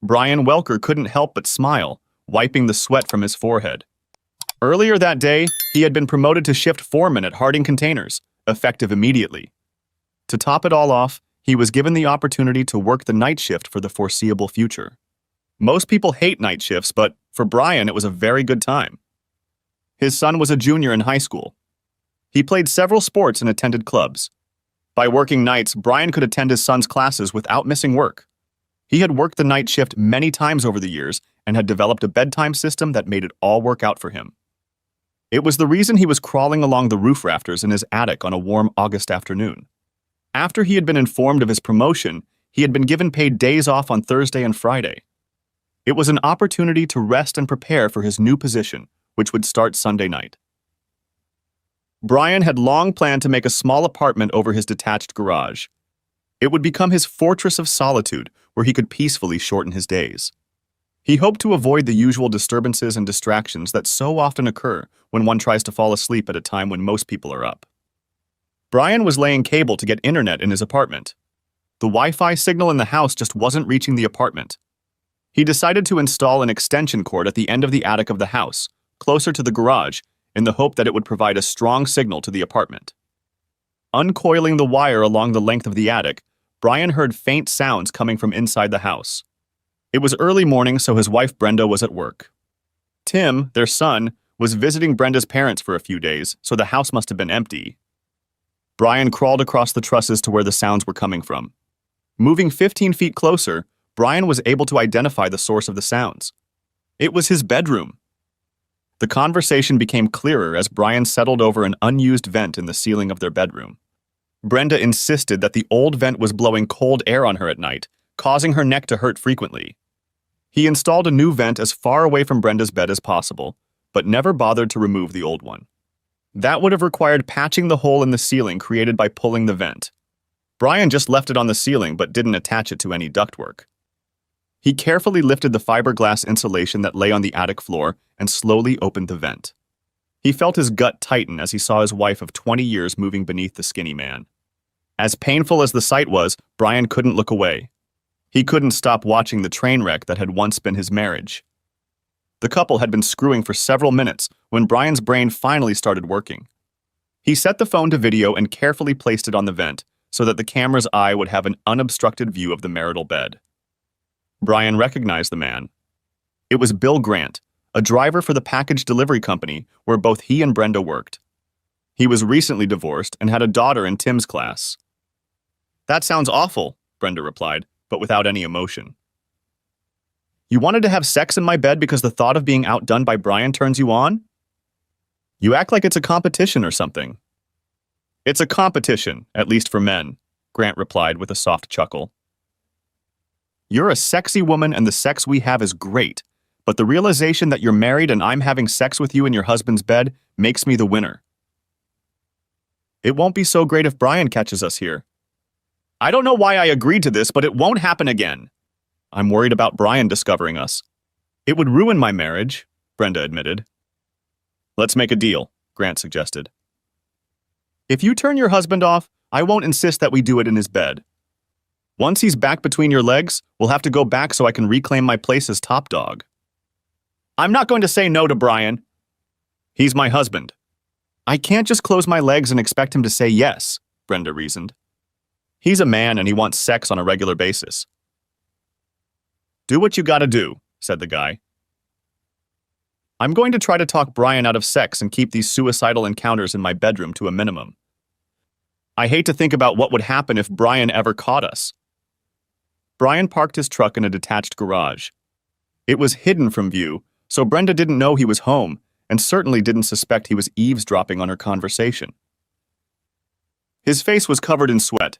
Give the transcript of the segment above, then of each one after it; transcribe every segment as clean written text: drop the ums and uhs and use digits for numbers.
Brian Welker couldn't help but smile, wiping the sweat from his forehead. Earlier that day, he had been promoted to shift foreman at Harding Containers, effective immediately. To top it all off, he was given the opportunity to work the night shift for the foreseeable future. Most people hate night shifts, but for Brian, it was a very good time. His son was a junior in high school. He played several sports and attended clubs. By working nights, Brian could attend his son's classes without missing work. He had worked the night shift many times over the years and had developed a bedtime system that made it all work out for him. It was the reason he was crawling along the roof rafters in his attic on a warm August afternoon. After he had been informed of his promotion, he had been given paid days off on Thursday and Friday. It was an opportunity to rest and prepare for his new position, which would start Sunday night. Brian had long planned to make a small apartment over his detached garage. It would become his fortress of solitude, where he could peacefully shorten his days. He hoped to avoid the usual disturbances and distractions that so often occur when one tries to fall asleep at a time when most people are up. Brian was laying cable to get internet in his apartment. The Wi-Fi signal in the house just wasn't reaching the apartment. He decided to install an extension cord at the end of the attic of the house, closer to the garage, in the hope that it would provide a strong signal to the apartment. Uncoiling the wire along the length of the attic, Brian heard faint sounds coming from inside the house. It was early morning, so his wife Brenda was at work. Tim, their son, was visiting Brenda's parents for a few days, so the house must have been empty. Brian crawled across the trusses to where the sounds were coming from. Moving 15 feet closer, Brian was able to identify the source of the sounds. It was his bedroom. The conversation became clearer as Brian settled over an unused vent in the ceiling of their bedroom. Brenda insisted that the old vent was blowing cold air on her at night, causing her neck to hurt frequently. He installed a new vent as far away from Brenda's bed as possible, but never bothered to remove the old one. That would have required patching the hole in the ceiling created by pulling the vent. Brian just left it on the ceiling but didn't attach it to any ductwork. He carefully lifted the fiberglass insulation that lay on the attic floor and slowly opened the vent. He felt his gut tighten as he saw his wife of 20 years moving beneath the skinny man. As painful as the sight was, Brian couldn't look away. He couldn't stop watching the train wreck that had once been his marriage. The couple had been screwing for several minutes when Brian's brain finally started working. He set the phone to video and carefully placed it on the vent so that the camera's eye would have an unobstructed view of the marital bed. Brian recognized the man. It was Bill Grant, a driver for the package delivery company where both he and Brenda worked. He was recently divorced and had a daughter in Tim's class. "That sounds awful," Brenda replied, but without any emotion. "You wanted to have sex in my bed because the thought of being outdone by Brian turns you on? You act like it's a competition or something." "It's a competition, at least for men," Grant replied with a soft chuckle. "You're a sexy woman and the sex we have is great, but the realization that you're married and I'm having sex with you in your husband's bed makes me the winner." "It won't be so great if Brian catches us here." "I don't know why I agreed to this, but it won't happen again." "I'm worried about Brian discovering us." "It would ruin my marriage," Brenda admitted. "Let's make a deal," Grant suggested. "If you turn your husband off, I won't insist that we do it in his bed. Once he's back between your legs, we'll have to go back so I can reclaim my place as top dog." "I'm not going to say no to Brian." "He's my husband." "I can't just close my legs and expect him to say yes," Brenda reasoned. "He's a man and he wants sex on a regular basis." "Do what you gotta do," said the guy. "I'm going to try to talk Brian out of sex and keep these suicidal encounters in my bedroom to a minimum. I hate to think about what would happen if Brian ever caught us." Brian parked his truck in a detached garage. It was hidden from view, so Brenda didn't know he was home and certainly didn't suspect he was eavesdropping on her conversation. His face was covered in sweat.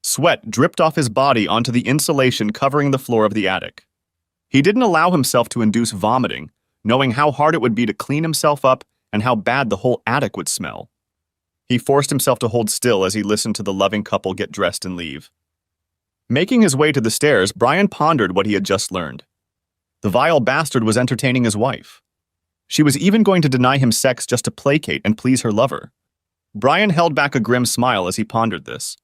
Sweat dripped off his body onto the insulation covering the floor of the attic. He didn't allow himself to induce vomiting, knowing how hard it would be to clean himself up and how bad the whole attic would smell. He forced himself to hold still as he listened to the loving couple get dressed and leave. Making his way to the stairs, Brian pondered what he had just learned. The vile bastard was entertaining his wife. She was even going to deny him sex just to placate and please her lover. Brian held back a grim smile as he pondered this.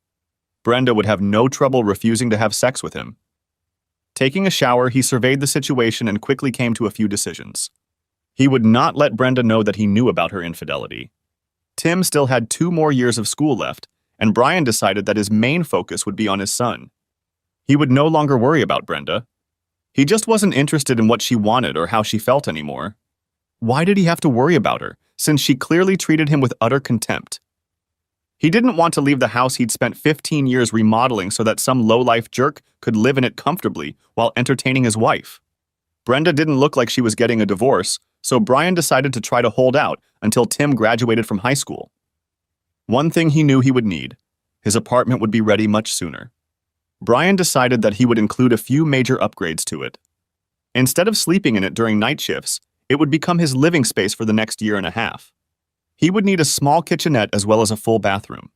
Brenda would have no trouble refusing to have sex with him. Taking a shower, he surveyed the situation and quickly came to a few decisions. He would not let Brenda know that he knew about her infidelity. Tim still had 2 more years of school left, and Brian decided that his main focus would be on his son. He would no longer worry about Brenda. He just wasn't interested in what she wanted or how she felt anymore. Why did he have to worry about her, since she clearly treated him with utter contempt? He didn't want to leave the house he'd spent 15 years remodeling so that some low-life jerk could live in it comfortably while entertaining his wife. Brenda didn't look like she was getting a divorce, so Brian decided to try to hold out until Tim graduated from high school. One thing he knew he would need: his apartment would be ready much sooner. Brian decided that he would include a few major upgrades to it. Instead of sleeping in it during night shifts, it would become his living space for the next year and a half. He would need a small kitchenette as well as a full bathroom.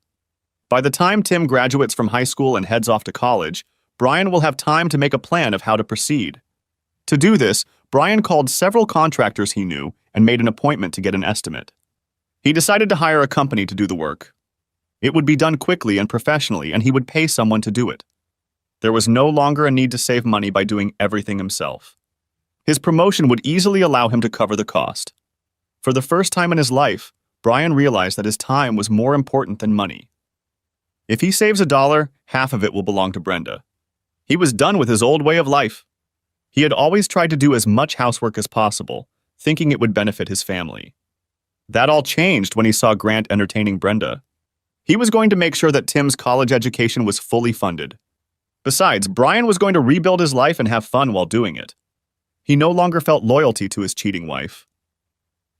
By the time Tim graduates from high school and heads off to college, Brian will have time to make a plan of how to proceed. To do this, Brian called several contractors he knew and made an appointment to get an estimate. He decided to hire a company to do the work. It would be done quickly and professionally, and he would pay someone to do it. There was no longer a need to save money by doing everything himself. His promotion would easily allow him to cover the cost. For the first time in his life, Brian realized that his time was more important than money. If he saves $1, half of it will belong to Brenda. He was done with his old way of life. He had always tried to do as much housework as possible, thinking it would benefit his family. That all changed when he saw Grant entertaining Brenda. He was going to make sure that Tim's college education was fully funded. Besides, Brian was going to rebuild his life and have fun while doing it. He no longer felt loyalty to his cheating wife.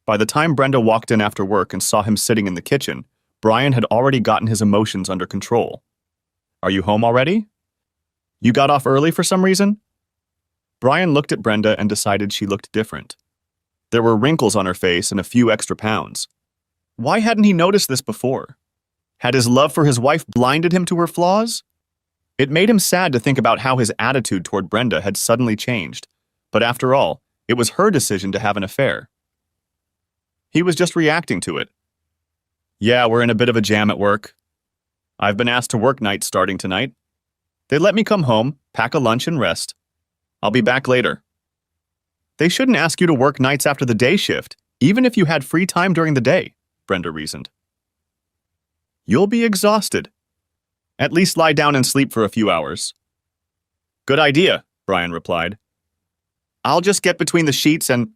By the time Brenda walked in after work and saw him sitting in the kitchen, Brian had already gotten his emotions under control. "Are you home already? You got off early for some reason?" Brian looked at Brenda and decided she looked different. There were wrinkles on her face and a few extra pounds. Why hadn't he noticed this before? Had his love for his wife blinded him to her flaws? It made him sad to think about how his attitude toward Brenda had suddenly changed, but after all, it was her decision to have an affair. He was just reacting to it. "Yeah, we're in a bit of a jam at work. I've been asked to work nights starting tonight. They let me come home, pack a lunch, and rest. I'll be back later." "They shouldn't ask you to work nights after the day shift, even if you had free time during the day," Brenda reasoned. "You'll be exhausted. At least lie down and sleep for a few hours." "Good idea," Brian replied. "I'll just get between the sheets and—"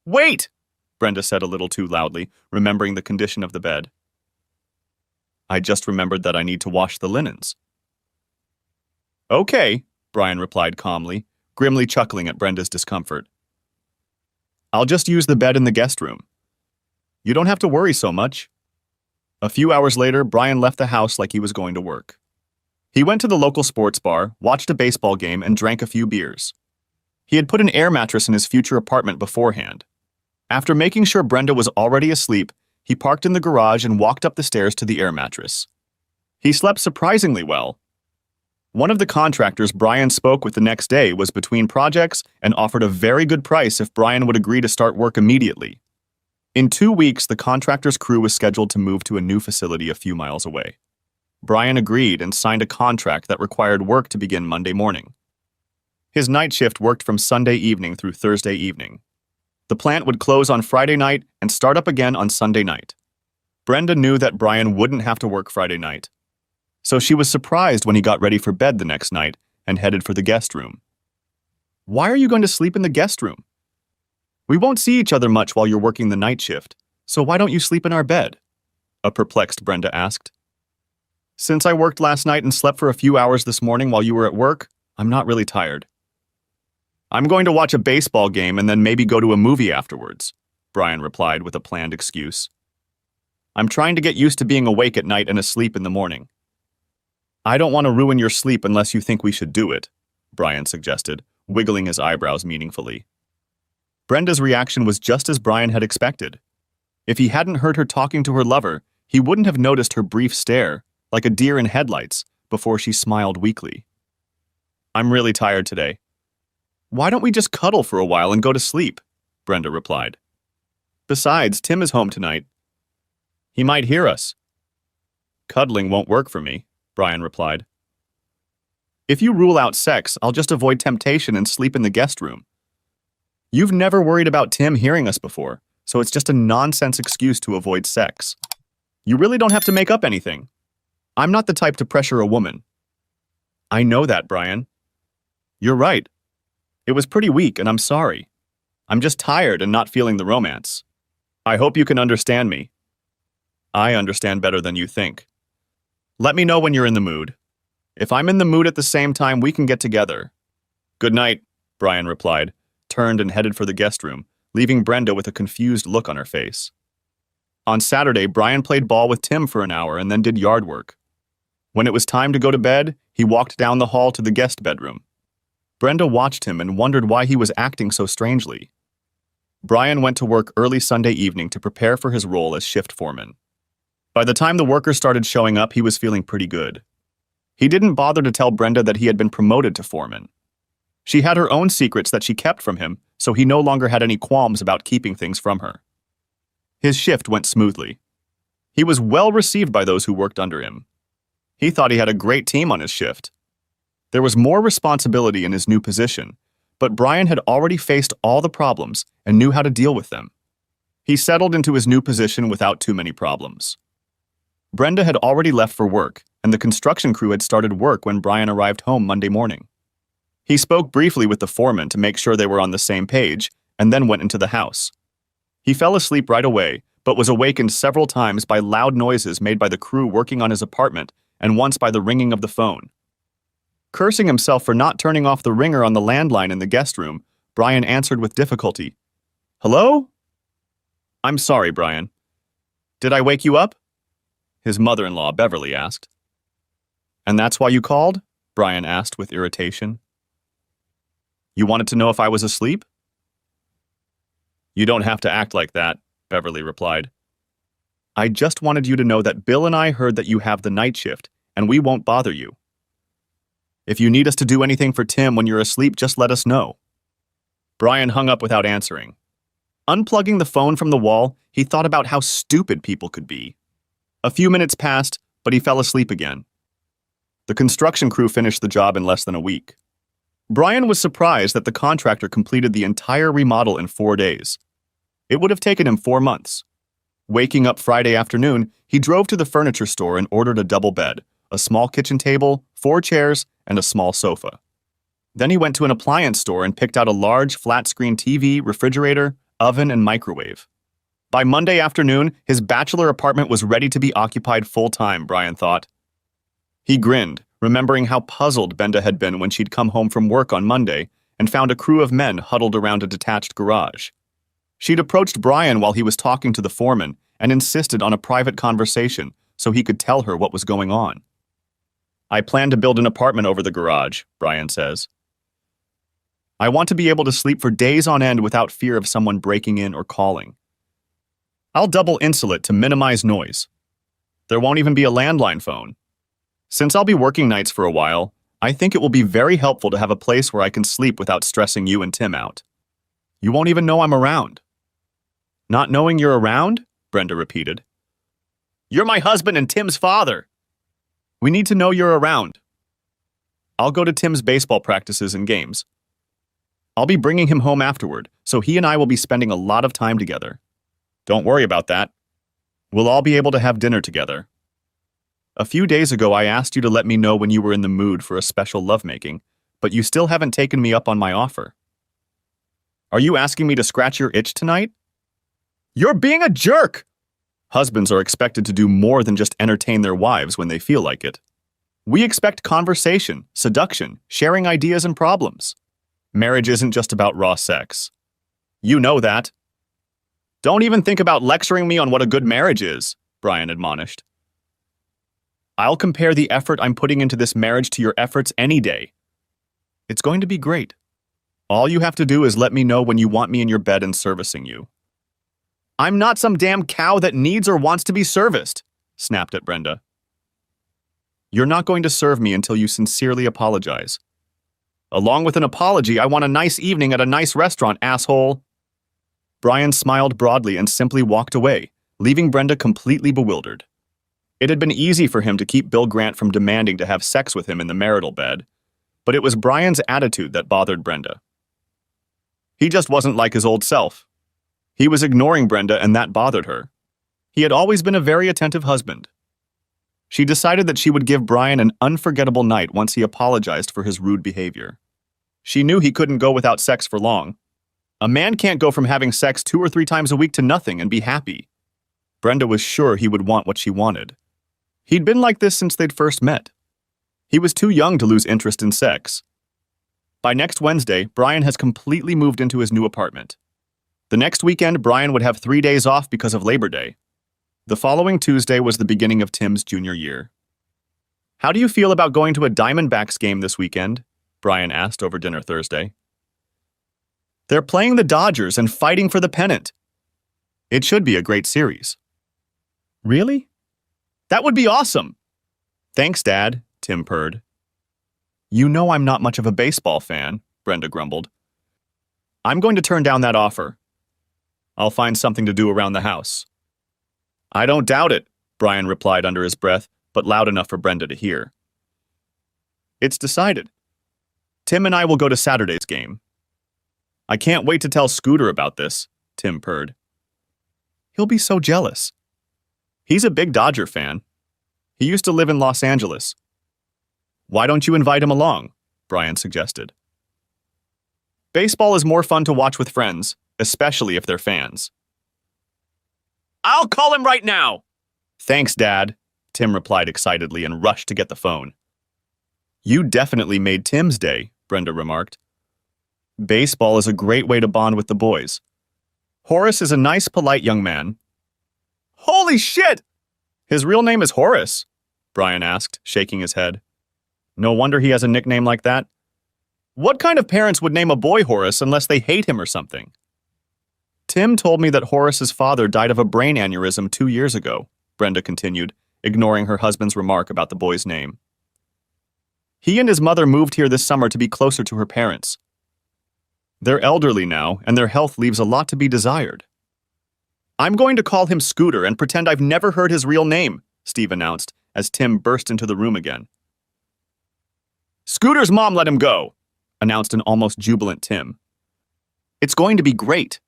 "Wait!" Brenda said a little too loudly, remembering the condition of the bed. "I just remembered that I need to wash the linens." "Okay," Brian replied calmly, grimly chuckling at Brenda's discomfort. "I'll just use the bed in the guest room. You don't have to worry so much." A few hours later, Brian left the house like he was going to work. He went to the local sports bar, watched a baseball game, and drank a few beers. He had put an air mattress in his future apartment beforehand. After making sure Brenda was already asleep, he parked in the garage and walked up the stairs to the air mattress. He slept surprisingly well. One of the contractors Brian spoke with the next day was between projects and offered a very good price if Brian would agree to start work immediately. In 2 weeks, the contractor's crew was scheduled to move to a new facility a few miles away. Brian agreed and signed a contract that required work to begin Monday morning. His night shift worked from Sunday evening through Thursday evening. The plant would close on Friday night and start up again on Sunday night. Brenda knew that Brian wouldn't have to work Friday night, so she was surprised when he got ready for bed the next night and headed for the guest room. "Why are you going to sleep in the guest room? We won't see each other much while you're working the night shift, so why don't you sleep in our bed?" a perplexed Brenda asked. "Since I worked last night and slept for a few hours this morning while you were at work, I'm not really tired." "I'm going to watch a baseball game and then maybe go to a movie afterwards," Brian replied with a planned excuse. "I'm trying to get used to being awake at night and asleep in the morning." "I don't want to ruin your sleep unless you think we should do it," Brian suggested, wiggling his eyebrows meaningfully. Brenda's reaction was just as Brian had expected. If he hadn't heard her talking to her lover, he wouldn't have noticed her brief stare, like a deer in headlights, before she smiled weakly. "I'm really tired today." "Why don't we just cuddle for a while and go to sleep?" Brenda replied. "Besides, Tim is home tonight. He might hear us." "Cuddling won't work for me," Brian replied. If you rule out sex, I'll just avoid temptation and sleep in the guest room. You've never worried about Tim hearing us before, so it's just a nonsense excuse to avoid sex. You really don't have to make up anything. I'm not the type to pressure a woman. I know that, Brian. You're right. It was pretty weak, and I'm sorry. I'm just tired and not feeling the romance. I hope you can understand me. I understand better than you think. Let me know when you're in the mood. If I'm in the mood at the same time, we can get together. Good night, Brian replied, turned and headed for the guest room, leaving Brenda with a confused look on her face. On Saturday, Brian played ball with Tim for an hour and then did yard work. When it was time to go to bed, he walked down the hall to the guest bedroom. Brenda watched him and wondered why he was acting so strangely. Brian went to work early Sunday evening to prepare for his role as shift foreman. By the time the workers started showing up, he was feeling pretty good. He didn't bother to tell Brenda that he had been promoted to foreman. She had her own secrets that she kept from him, so he no longer had any qualms about keeping things from her. His shift went smoothly. He was well received by those who worked under him. He thought he had a great team on his shift. There was more responsibility in his new position, but Brian had already faced all the problems and knew how to deal with them. He settled into his new position without too many problems. Brenda had already left for work, and the construction crew had started work when Brian arrived home Monday morning. He spoke briefly with the foreman to make sure they were on the same page, and then went into the house. He fell asleep right away, but was awakened several times by loud noises made by the crew working on his apartment and once by the ringing of the phone. Cursing himself for not turning off the ringer on the landline in the guest room, Brian answered with difficulty. Hello? I'm sorry, Brian. Did I wake you up? His mother-in-law, Beverly, asked. And that's why you called? Brian asked with irritation. You wanted to know if I was asleep? You don't have to act like that, Beverly replied. I just wanted you to know that Bill and I heard that you have the night shift, and we won't bother you. If you need us to do anything for Tim when you're asleep, just let us know. Brian hung up without answering. Unplugging the phone from the wall, he thought about how stupid people could be. A few minutes passed, but he fell asleep again. The construction crew finished the job in less than a week. Brian was surprised that the contractor completed the entire remodel in 4 days. It would have taken him 4 months. Waking up Friday afternoon, he drove to the furniture store and ordered a double bed, a small kitchen table, 4 chairs, and a small sofa. Then he went to an appliance store and picked out a large flat-screen TV, refrigerator, oven, and microwave. By Monday afternoon, his bachelor apartment was ready to be occupied full-time, Brian thought. He grinned, remembering how puzzled Brenda had been when she'd come home from work on Monday and found a crew of men huddled around a detached garage. She'd approached Brian while he was talking to the foreman and insisted on a private conversation so he could tell her what was going on. I plan to build an apartment over the garage, Brian says. I want to be able to sleep for days on end without fear of someone breaking in or calling. I'll double insulate to minimize noise. There won't even be a landline phone. Since I'll be working nights for a while, I think it will be very helpful to have a place where I can sleep without stressing you and Tim out. You won't even know I'm around. Not knowing you're around? Brenda repeated. You're my husband and Tim's father. We need to know you're around. I'll go to Tim's baseball practices and games. I'll be bringing him home afterward, so he and I will be spending a lot of time together. Don't worry about that. We'll all be able to have dinner together. A few days ago, I asked you to let me know when you were in the mood for a special lovemaking, but you still haven't taken me up on my offer. Are you asking me to scratch your itch tonight? You're being a jerk! Husbands are expected to do more than just entertain their wives when they feel like it. We expect conversation, seduction, sharing ideas and problems. Marriage isn't just about raw sex. You know that. Don't even think about lecturing me on what a good marriage is, Brian admonished. I'll compare the effort I'm putting into this marriage to your efforts any day. It's going to be great. All you have to do is let me know when you want me in your bed and servicing you. I'm not some damn cow that needs or wants to be serviced, snapped at Brenda. You're not going to serve me until you sincerely apologize. Along with an apology, I want a nice evening at a nice restaurant, asshole. Brian smiled broadly and simply walked away, leaving Brenda completely bewildered. It had been easy for him to keep Bill Grant from demanding to have sex with him in the marital bed. But it was Brian's attitude that bothered Brenda. He just wasn't like his old self. He was ignoring Brenda, and that bothered her. He had always been a very attentive husband. She decided that she would give Brian an unforgettable night once he apologized for his rude behavior. She knew he couldn't go without sex for long. A man can't go from having sex 2 or 3 times a week to nothing and be happy. Brenda was sure he would want what she wanted. He'd been like this since they'd first met. He was too young to lose interest in sex. By next Wednesday, Brian has completely moved into his new apartment. The next weekend, Brian would have 3 days off because of Labor Day. The following Tuesday was the beginning of Tim's junior year. "How do you feel about going to a Diamondbacks game this weekend?" Brian asked over dinner Thursday. "They're playing the Dodgers and fighting for the pennant. It should be a great series." "Really? That would be awesome." "Thanks, Dad," Tim purred. "You know I'm not much of a baseball fan," Brenda grumbled. "I'm going to turn down that offer. I'll find something to do around the house." "I don't doubt it," Brian replied under his breath, but loud enough for Brenda to hear. "It's decided. Tim and I will go to Saturday's game." "I can't wait to tell Scooter about this," Tim purred. "He'll be so jealous. He's a big Dodger fan. He used to live in Los Angeles." "Why don't you invite him along?" Brian suggested. "Baseball is more fun to watch with friends, especially if they're fans." "I'll call him right now." "Thanks, Dad," Tim replied excitedly and rushed to get the phone. "You definitely made Tim's day," Brenda remarked. "Baseball is a great way to bond with the boys. Horace is a nice, polite young man." "Holy shit! His real name is Horace?" Brian asked, shaking his head. "No wonder he has a nickname like that. What kind of parents would name a boy Horace unless they hate him or something?" "Tim told me that Horace's father died of a brain aneurysm 2 years ago," Brenda continued, ignoring her husband's remark about the boy's name. "He and his mother moved here this summer to be closer to her parents. They're elderly now, and their health leaves a lot to be desired." "I'm going to call him Scooter and pretend I've never heard his real name," Steve announced as Tim burst into the room again. "Scooter's mom let him go," announced an almost jubilant Tim. "It's going to be great."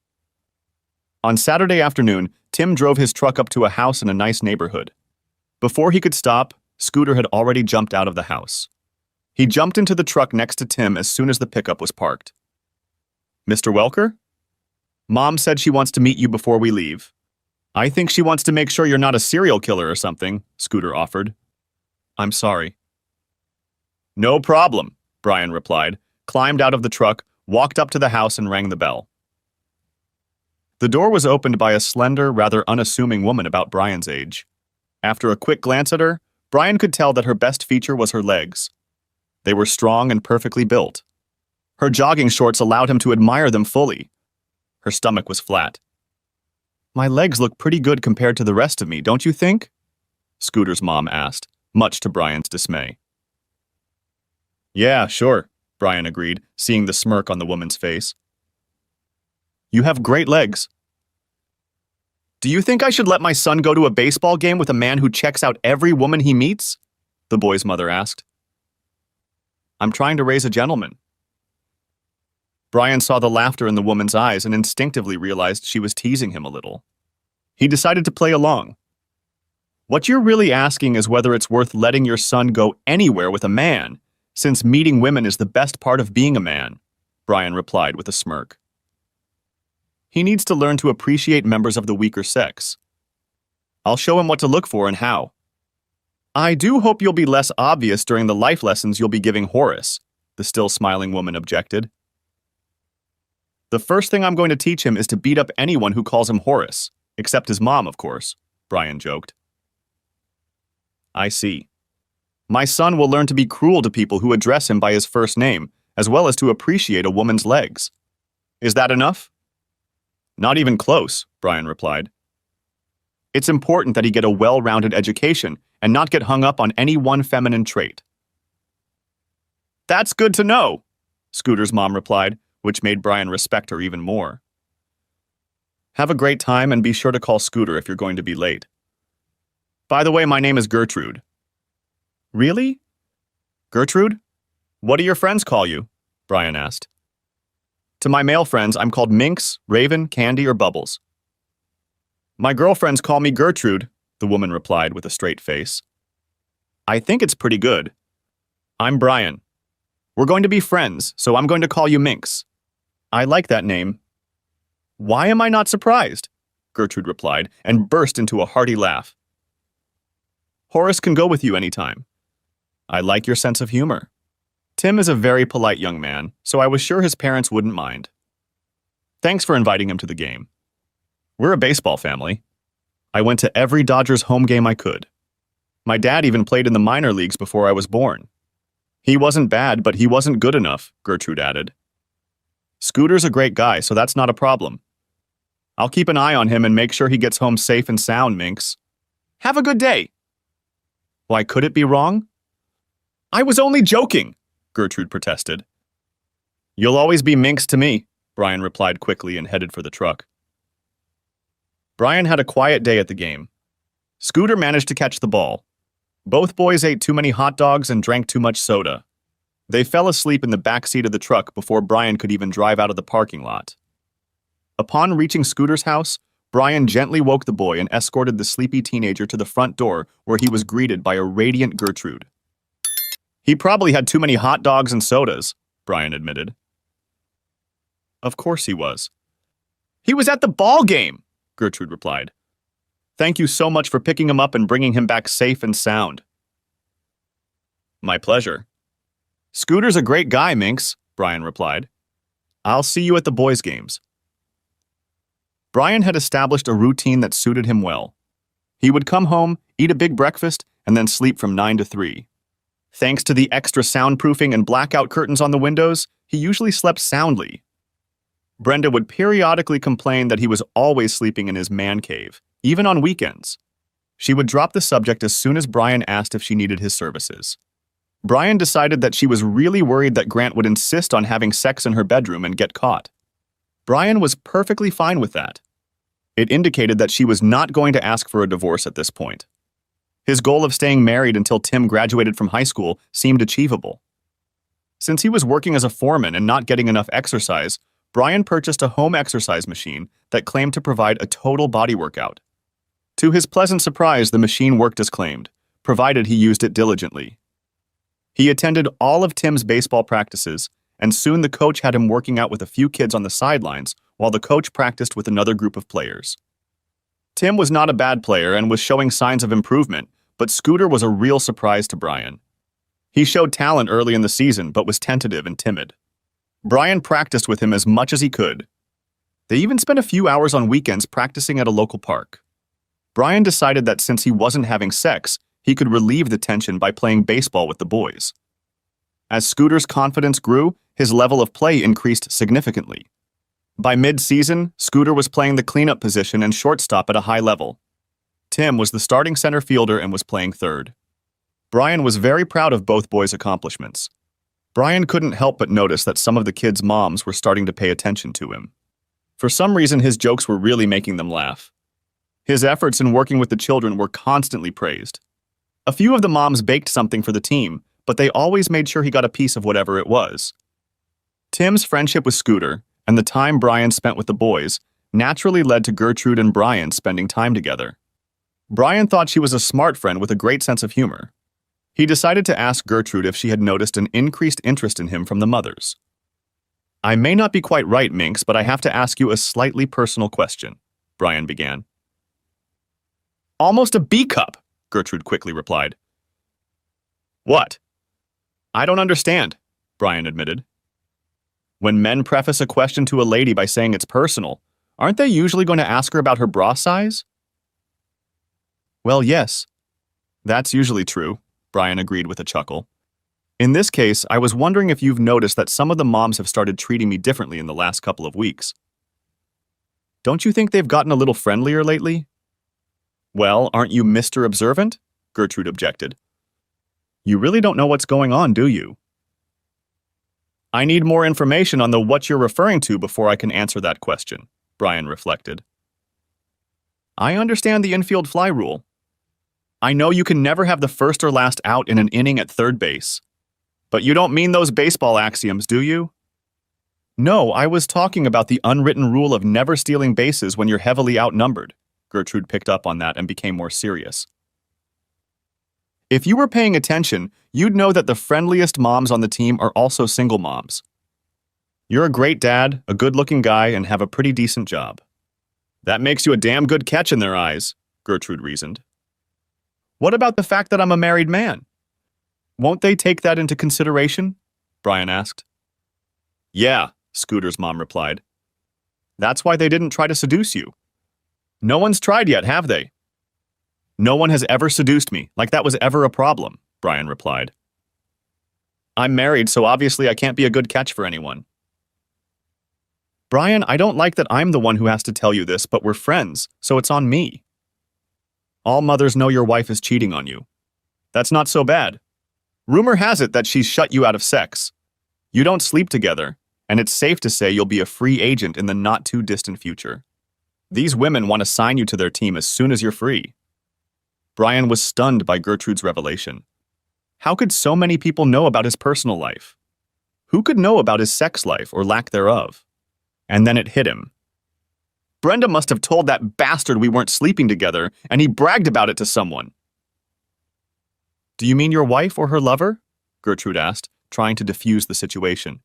On Saturday afternoon, Tim drove his truck up to a house in a nice neighborhood. Before he could stop, Scooter had already jumped out of the house. He jumped into the truck next to Tim as soon as the pickup was parked. "Mr. Welker? Mom said she wants to meet you before we leave. I think she wants to make sure you're not a serial killer or something," Scooter offered. "I'm sorry." "No problem," Brian replied, climbed out of the truck, walked up to the house and rang the bell. The door was opened by a slender, rather unassuming woman about Brian's age. After a quick glance at her, Brian could tell that her best feature was her legs. They were strong and perfectly built. Her jogging shorts allowed him to admire them fully. Her stomach was flat. "My legs look pretty good compared to the rest of me, don't you think?" Scooter's mom asked, much to Brian's dismay. "Yeah, sure," Brian agreed, seeing the smirk on the woman's face. "You have great legs." "Do you think I should let my son go to a baseball game with a man who checks out every woman he meets?" the boy's mother asked. "I'm trying to raise a gentleman." Brian saw the laughter in the woman's eyes and instinctively realized she was teasing him a little. He decided to play along. "What you're really asking is whether it's worth letting your son go anywhere with a man, since meeting women is the best part of being a man," Brian replied with a smirk. "He needs to learn to appreciate members of the weaker sex. I'll show him what to look for and how. I do hope you'll be less obvious during the life lessons you'll be giving Horace," the still smiling woman objected. "The first thing I'm going to teach him is to beat up anyone who calls him Horace, except his mom, of course," Brian joked. "I see. My son will learn to be cruel to people who address him by his first name, as well as to appreciate a woman's legs. Is that enough?" "Not even close," Brian replied. "It's important that he get a well-rounded education and not get hung up on any one feminine trait." "That's good to know," Scooter's mom replied, which made Brian respect her even more. "Have a great time and be sure to call Scooter if you're going to be late. By the way, my name is Gertrude." "Really? Gertrude? What do your friends call you? Brian asked. To my male friends, I'm called Minx, Raven, Candy, or Bubbles. My girlfriends call me Gertrude, the woman replied with a straight face. I think it's pretty good. I'm Brian. We're going to be friends, so I'm going to call you Minx. I like that name. Why am I not surprised? Gertrude replied and burst into a hearty laugh. Horace can go with you anytime. I like your sense of humor. Tim is a very polite young man, so I was sure his parents wouldn't mind. Thanks for inviting him to the game. We're a baseball family. I went to every Dodgers home game I could. My dad even played in the minor leagues before I was born. He wasn't bad, but he wasn't good enough, Gertrude added. Scooter's a great guy, so that's not a problem. I'll keep an eye on him and make sure he gets home safe and sound, Minx. Have a good day. Why, could it be wrong? I was only joking, Gertrude protested. You'll always be Minx to me, Brian replied quickly and headed for the truck. Brian had a quiet day at the game. Scooter managed to catch the ball. Both boys ate too many hot dogs and drank too much soda. They fell asleep in the back seat of the truck before Brian could even drive out of the parking lot. Upon reaching Scooter's house, Brian gently woke the boy and escorted the sleepy teenager to the front door where he was greeted by a radiant Gertrude. He probably had too many hot dogs and sodas, Brian admitted. Of course he was. He was at the ball game, Gertrude replied. Thank you so much for picking him up and bringing him back safe and sound. My pleasure. Scooter's a great guy, Minx, Brian replied. I'll see you at the boys' games. Brian had established a routine that suited him well. He would come home, eat a big breakfast, and then sleep from 9 to 3. Thanks to the extra soundproofing and blackout curtains on the windows, he usually slept soundly. Brenda would periodically complain that he was always sleeping in his man cave, even on weekends. She would drop the subject as soon as Brian asked if she needed his services. Brian decided that she was really worried that Grant would insist on having sex in her bedroom and get caught. Brian was perfectly fine with that. It indicated that she was not going to ask for a divorce at this point. His goal of staying married until Tim graduated from high school seemed achievable. Since he was working as a foreman and not getting enough exercise, Brian purchased a home exercise machine that claimed to provide a total body workout. To his pleasant surprise, the machine worked as claimed, provided he used it diligently. He attended all of Tim's baseball practices, and soon the coach had him working out with a few kids on the sidelines while the coach practiced with another group of players. Tim was not a bad player and was showing signs of improvement, but Scooter was a real surprise to Brian. He showed talent early in the season, but was tentative and timid. Brian practiced with him as much as he could. They even spent a few hours on weekends practicing at a local park. Brian decided that since he wasn't having sex, he could relieve the tension by playing baseball with the boys. As Scooter's confidence grew, his level of play increased significantly. By mid-season, Scooter was playing the cleanup position and shortstop at a high level. Tim was the starting center fielder and was playing third. Brian was very proud of both boys' accomplishments. Brian couldn't help but notice that some of the kids' moms were starting to pay attention to him. For some reason, his jokes were really making them laugh. His efforts in working with the children were constantly praised. A few of the moms baked something for the team, but they always made sure he got a piece of whatever it was. Tim's friendship with Scooter, and the time Brian spent with the boys, naturally led to Gertrude and Brian spending time together. Brian thought she was a smart friend with a great sense of humor. He decided to ask Gertrude if she had noticed an increased interest in him from the mothers. I may not be quite right, Minx, but I have to ask you a slightly personal question, Brian began. Almost a B-cup, Gertrude quickly replied. What? I don't understand, Brian admitted. When men preface a question to a lady by saying it's personal, aren't they usually going to ask her about her bra size? Well, yes. That's usually true, Brian agreed with a chuckle. In this case, I was wondering if you've noticed that some of the moms have started treating me differently in the last couple of weeks. Don't you think they've gotten a little friendlier lately? Well, aren't you Mr. Observant? Gertrude objected. You really don't know what's going on, do you? I need more information on the what you're referring to before I can answer that question, Brian reflected. I understand the infield fly rule. I know you can never have the first or last out in an inning at third base. But you don't mean those baseball axioms, do you? No, I was talking about the unwritten rule of never stealing bases when you're heavily outnumbered. Gertrude picked up on that and became more serious. If you were paying attention, you'd know that the friendliest moms on the team are also single moms. You're a great dad, a good-looking guy, and have a pretty decent job. That makes you a damn good catch in their eyes, Gertrude reasoned. What about the fact that I'm a married man? Won't they take that into consideration? Brian asked. Yeah, Scooter's mom replied. That's why they didn't try to seduce you. No one's tried yet, have they? No one has ever seduced me, like that was ever a problem, Brian replied. I'm married, so obviously I can't be a good catch for anyone. Brian, I don't like that I'm the one who has to tell you this, but we're friends, so it's on me. All mothers know your wife is cheating on you. That's not so bad. Rumor has it that she's shut you out of sex. You don't sleep together, and it's safe to say you'll be a free agent in the not-too-distant future. These women want to sign you to their team as soon as you're free. Brian was stunned by Gertrude's revelation. How could so many people know about his personal life? Who could know about his sex life or lack thereof? And then it hit him. Brenda must have told that bastard we weren't sleeping together, and he bragged about it to someone. Do you mean your wife or her lover? Gertrude asked, trying to defuse the situation.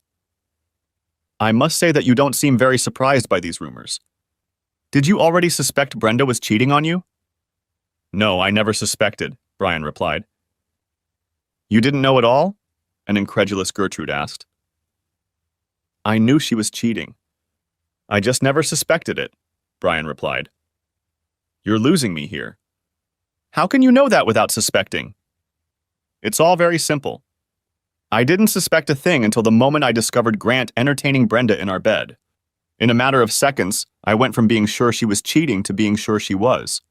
I must say that you don't seem very surprised by these rumors. Did you already suspect Brenda was cheating on you? No, I never suspected, Brian replied. You didn't know at all? An incredulous Gertrude asked. I knew she was cheating. I just never suspected it, Brian replied. You're losing me here. How can you know that without suspecting? It's all very simple. I didn't suspect a thing until the moment I discovered Grant entertaining Brenda in our bed. In a matter of seconds, I went from being sure she was cheating to being sure she was.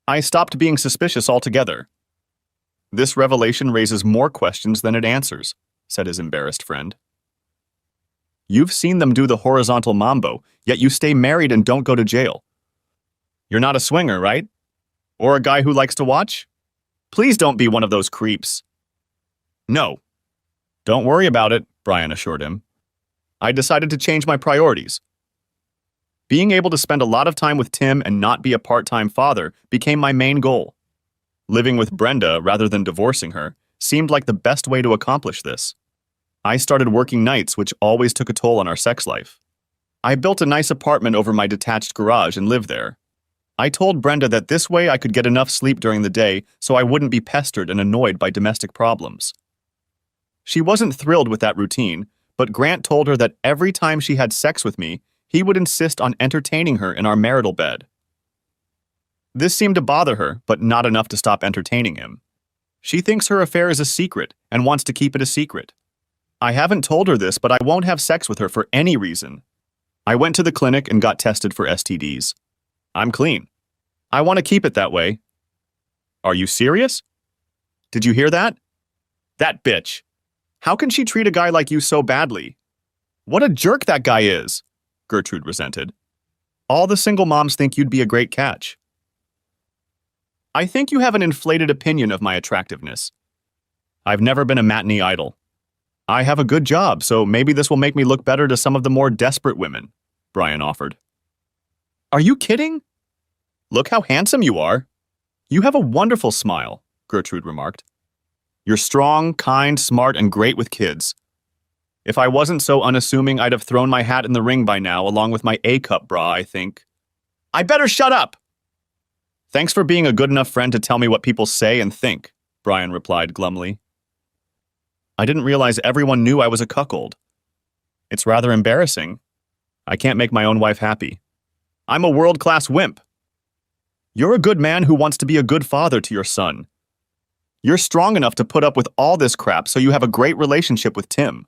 I stopped being suspicious altogether. This revelation raises more questions than it answers, said his embarrassed friend. You've seen them do the horizontal mambo, yet you stay married and don't go to jail. You're not a swinger, right? Or a guy who likes to watch? Please don't be one of those creeps. No. Don't worry about it, Brian assured him. I decided to change my priorities. Being able to spend a lot of time with Tim and not be a part-time father became my main goal. Living with Brenda rather than divorcing her seemed like the best way to accomplish this. I started working nights, which always took a toll on our sex life. I built a nice apartment over my detached garage and lived there. I told Brenda that this way I could get enough sleep during the day so I wouldn't be pestered and annoyed by domestic problems. She wasn't thrilled with that routine, but Grant told her that every time she had sex with me, he would insist on entertaining her in our marital bed. This seemed to bother her, but not enough to stop entertaining him. She thinks her affair is a secret and wants to keep it a secret. I haven't told her this, but I won't have sex with her for any reason. I went to the clinic and got tested for STDs. I'm clean. I want to keep it that way. Are you serious? Did you hear that? That bitch. How can she treat a guy like you so badly? What a jerk that guy is, Gertrude resented. All the single moms think you'd be a great catch. I think you have an inflated opinion of my attractiveness. I've never been a matinee idol. I have a good job, so maybe this will make me look better to some of the more desperate women, Brian offered. Are you kidding? Look how handsome you are. You have a wonderful smile, Gertrude remarked. You're strong, kind, smart, and great with kids. If I wasn't so unassuming, I'd have thrown my hat in the ring by now, along with my A-cup bra, I think. I better shut up! Thanks for being a good enough friend to tell me what people say and think, Brian replied glumly. I didn't realize everyone knew I was a cuckold. It's rather embarrassing. I can't make my own wife happy. I'm a world-class wimp. You're a good man who wants to be a good father to your son. You're strong enough to put up with all this crap so you have a great relationship with Tim.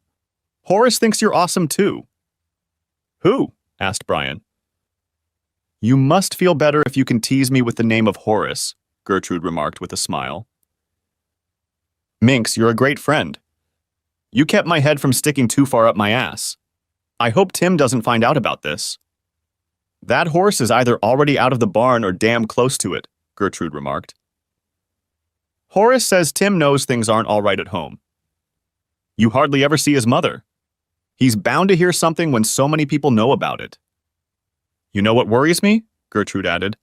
Horace thinks you're awesome too. Who? Asked Brian. You must feel better if you can tease me with the name of Horace, Gertrude remarked with a smile. Minx, you're a great friend. You kept my head from sticking too far up my ass. I hope Tim doesn't find out about this. That horse is either already out of the barn or damn close to it, Gertrude remarked. Horace says Tim knows things aren't all right at home. You hardly ever see his mother. He's bound to hear something when so many people know about it. You know what worries me? Gertrude added.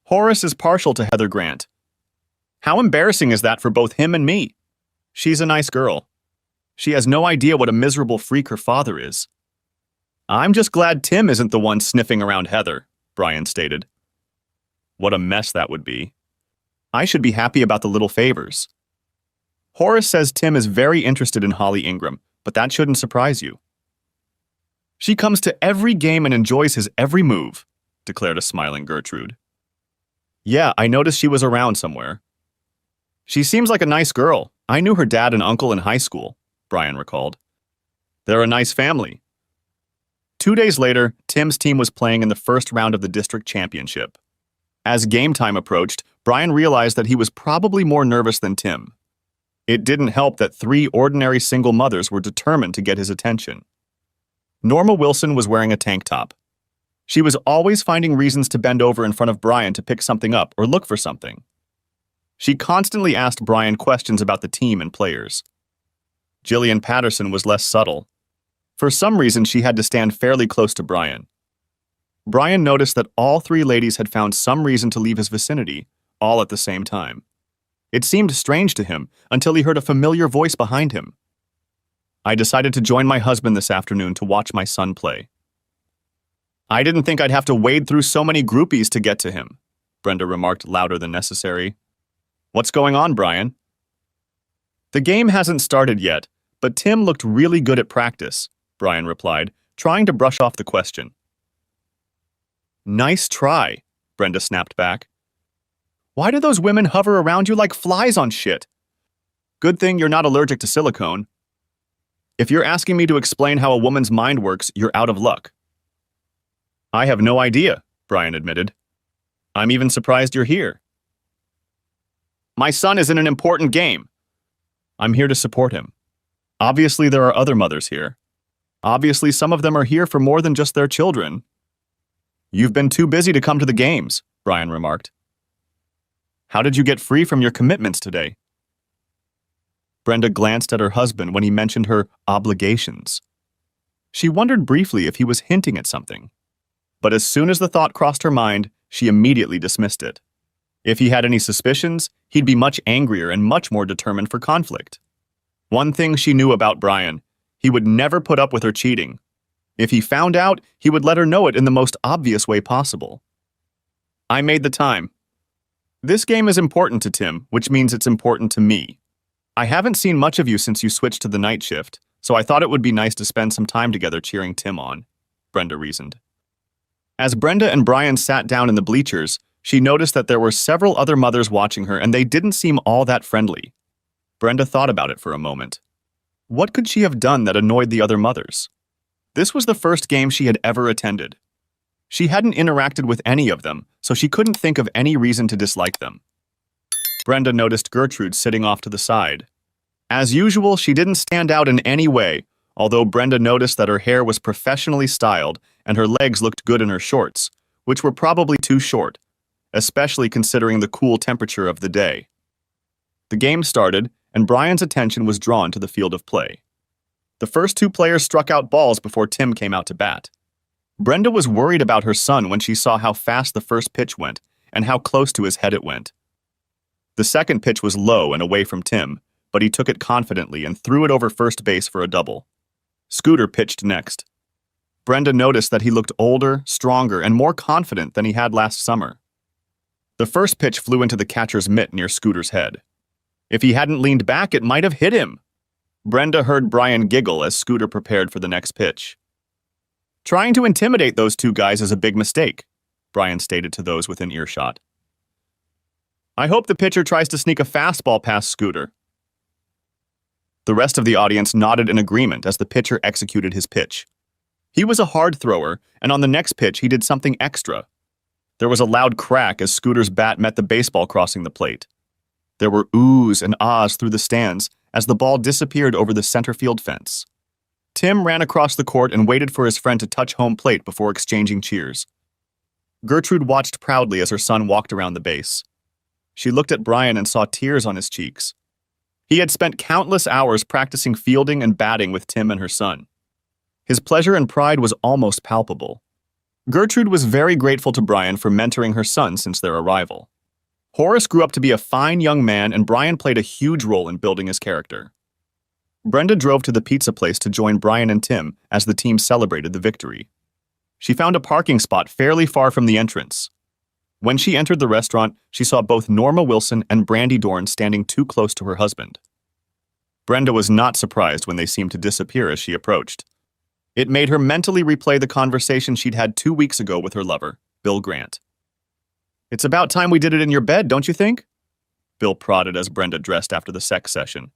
Horace is partial to Heather Grant. How embarrassing is that for both him and me? She's a nice girl. She has no idea what a miserable freak her father is. I'm just glad Tim isn't the one sniffing around Heather, Brian stated. What a mess that would be. I should be happy about the little favors. Horace says Tim is very interested in Holly Ingram, but that shouldn't surprise you. She comes to every game and enjoys his every move, declared a smiling Gertrude. Yeah, I noticed she was around somewhere. She seems like a nice girl. I knew her dad and uncle in high school, Brian recalled. They're a nice family. 2 days later, Tim's team was playing in the first round of the district championship. As game time approached, Brian realized that he was probably more nervous than Tim. It didn't help that 3 ordinary single mothers were determined to get his attention. Norma Wilson was wearing a tank top. She was always finding reasons to bend over in front of Brian to pick something up or look for something. She constantly asked Brian questions about the team and players. Jillian Patterson was less subtle. For some reason, she had to stand fairly close to Brian. Brian noticed that all 3 ladies had found some reason to leave his vicinity, all at the same time. It seemed strange to him until he heard a familiar voice behind him. I decided to join my husband this afternoon to watch my son play. I didn't think I'd have to wade through so many groupies to get to him, Brenda remarked louder than necessary. What's going on, Brian? The game hasn't started yet, but Tim looked really good at practice, Brian replied, trying to brush off the question. Nice try, Brenda snapped back. Why do those women hover around you like flies on shit? Good thing you're not allergic to silicone. If you're asking me to explain how a woman's mind works, you're out of luck. I have no idea, Brian admitted. I'm even surprised you're here. My son is in an important game. I'm here to support him. Obviously, there are other mothers here. Obviously, some of them are here for more than just their children. You've been too busy to come to the games, Brian remarked. How did you get free from your commitments today? Brenda glanced at her husband when he mentioned her obligations. She wondered briefly if he was hinting at something. But as soon as the thought crossed her mind, she immediately dismissed it. If he had any suspicions, he'd be much angrier and much more determined for conflict. One thing she knew about Brian, he would never put up with her cheating. If he found out, he would let her know it in the most obvious way possible. I made the time. This game is important to Tim, which means it's important to me. I haven't seen much of you since you switched to the night shift, so I thought it would be nice to spend some time together cheering Tim on, Brenda reasoned. As Brenda and Brian sat down in the bleachers, she noticed that there were several other mothers watching her and they didn't seem all that friendly. Brenda thought about it for a moment. What could she have done that annoyed the other mothers? This was the first game she had ever attended. She hadn't interacted with any of them, so she couldn't think of any reason to dislike them. Brenda noticed Gertrude sitting off to the side. As usual, she didn't stand out in any way, although Brenda noticed that her hair was professionally styled and her legs looked good in her shorts, which were probably too short, especially considering the cool temperature of the day. The game started, and Brian's attention was drawn to the field of play. The first 2 players struck out balls before Tim came out to bat. Brenda was worried about her son when she saw how fast the first pitch went and how close to his head it went. The second pitch was low and away from Tim, but he took it confidently and threw it over first base for a double. Scooter pitched next. Brenda noticed that he looked older, stronger, and more confident than he had last summer. The first pitch flew into the catcher's mitt near Scooter's head. If he hadn't leaned back, it might have hit him. Brenda heard Brian giggle as Scooter prepared for the next pitch. Trying to intimidate those 2 guys is a big mistake, Brian stated to those within earshot. I hope the pitcher tries to sneak a fastball past Scooter. The rest of the audience nodded in agreement as the pitcher executed his pitch. He was a hard thrower, and on the next pitch he did something extra. There was a loud crack as Scooter's bat met the baseball crossing the plate. There were oohs and ahs through the stands as the ball disappeared over the center field fence. Tim ran across the court and waited for his friend to touch home plate before exchanging cheers. Gertrude watched proudly as her son walked around the base. She looked at Brian and saw tears on his cheeks. He had spent countless hours practicing fielding and batting with Tim and her son. His pleasure and pride was almost palpable. Gertrude was very grateful to Brian for mentoring her son since their arrival. Horace grew up to be a fine young man, and Brian played a huge role in building his character. Brenda drove to the pizza place to join Brian and Tim as the team celebrated the victory. She found a parking spot fairly far from the entrance. When she entered the restaurant, she saw both Norma Wilson and Brandy Dorn standing too close to her husband. Brenda was not surprised when they seemed to disappear as she approached. It made her mentally replay the conversation she'd had 2 weeks ago with her lover, Bill Grant. "It's about time we did it in your bed, don't you think?" Bill prodded as Brenda dressed after the sex session.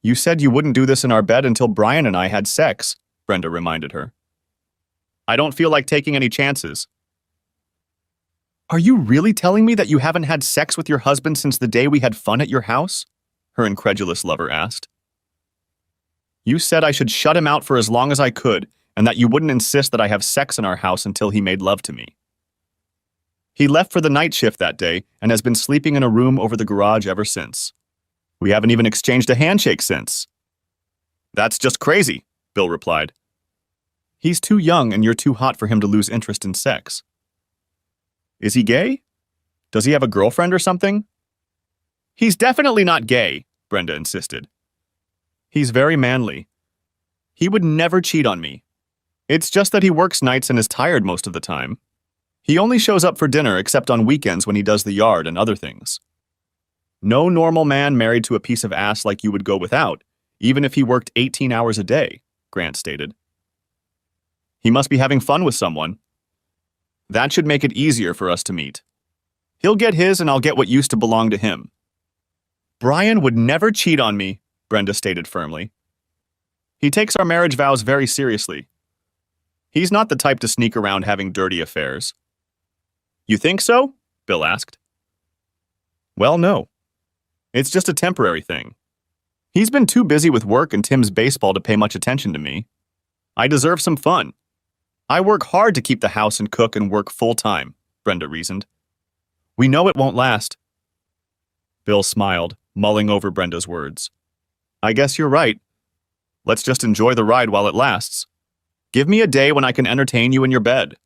"You said you wouldn't do this in our bed until Brian and I had sex," Brenda reminded her. "I don't feel like taking any chances." "Are you really telling me that you haven't had sex with your husband since the day we had fun at your house?" her incredulous lover asked. "You said I should shut him out for as long as I could, and that you wouldn't insist that I have sex in our house until he made love to me. He left for the night shift that day and has been sleeping in a room over the garage ever since. We haven't even exchanged a handshake since." "That's just crazy," Bill replied. "He's too young and you're too hot for him to lose interest in sex." "Is he gay? Does he have a girlfriend or something?" "He's definitely not gay," Brenda insisted. "He's very manly. He would never cheat on me. It's just that he works nights and is tired most of the time. He only shows up for dinner except on weekends when he does the yard and other things. No normal man married to a piece of ass like you would go without, even if he worked 18 hours a day," Grant stated. "He must be having fun with someone. That should make it easier for us to meet. He'll get his and I'll get what used to belong to him." "Brian would never cheat on me," Brenda stated firmly. "He takes our marriage vows very seriously. He's not the type to sneak around having dirty affairs." "You think so?" Bill asked. "Well, no. It's just a temporary thing. He's been too busy with work and Tim's baseball to pay much attention to me. I deserve some fun. I work hard to keep the house and cook and work full-time," Brenda reasoned. "We know it won't last." Bill smiled, mulling over Brenda's words. "I guess you're right. Let's just enjoy the ride while it lasts. Give me a day when I can entertain you in your bed."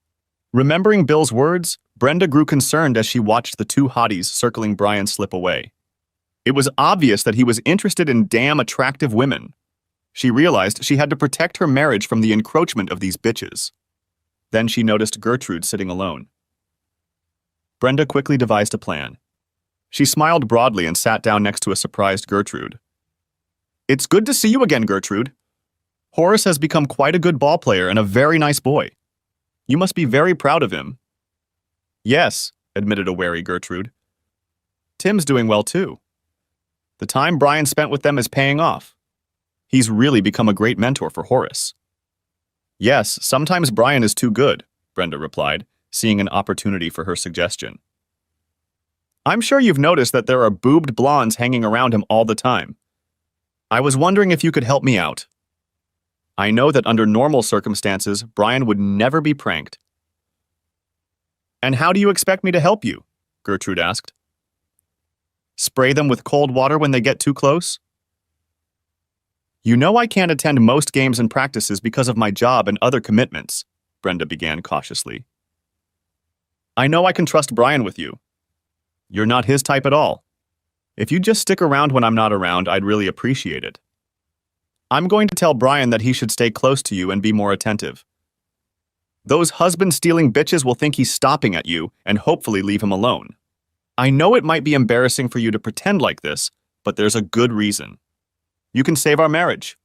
Remembering Bill's words, Brenda grew concerned as she watched the two hotties circling Brian slip away. It was obvious that he was interested in damn attractive women. She realized she had to protect her marriage from the encroachment of these bitches. Then she noticed Gertrude sitting alone. Brenda quickly devised a plan. She smiled broadly and sat down next to a surprised Gertrude. "It's good to see you again, Gertrude. Horace has become quite a good ball player and a very nice boy. You must be very proud of him." "Yes," admitted a wary Gertrude. "Tim's doing well too. The time Brian spent with them is paying off. He's really become a great mentor for Horace." "Yes, sometimes Brian is too good," Brenda replied, seeing an opportunity for her suggestion. "I'm sure you've noticed that there are boobed blondes hanging around him all the time. I was wondering if you could help me out. I know that under normal circumstances, Brian would never be pranked." "And how do you expect me to help you?" Gertrude asked. "Spray them with cold water when they get too close?" "You know I can't attend most games and practices because of my job and other commitments," Brenda began cautiously. "I know I can trust Brian with you. You're not his type at all. If you'd just stick around when I'm not around, I'd really appreciate it. I'm going to tell Brian that he should stay close to you and be more attentive. Those husband-stealing bitches will think he's stopping at you and hopefully leave him alone. I know it might be embarrassing for you to pretend like this, but there's a good reason. You can save our marriage."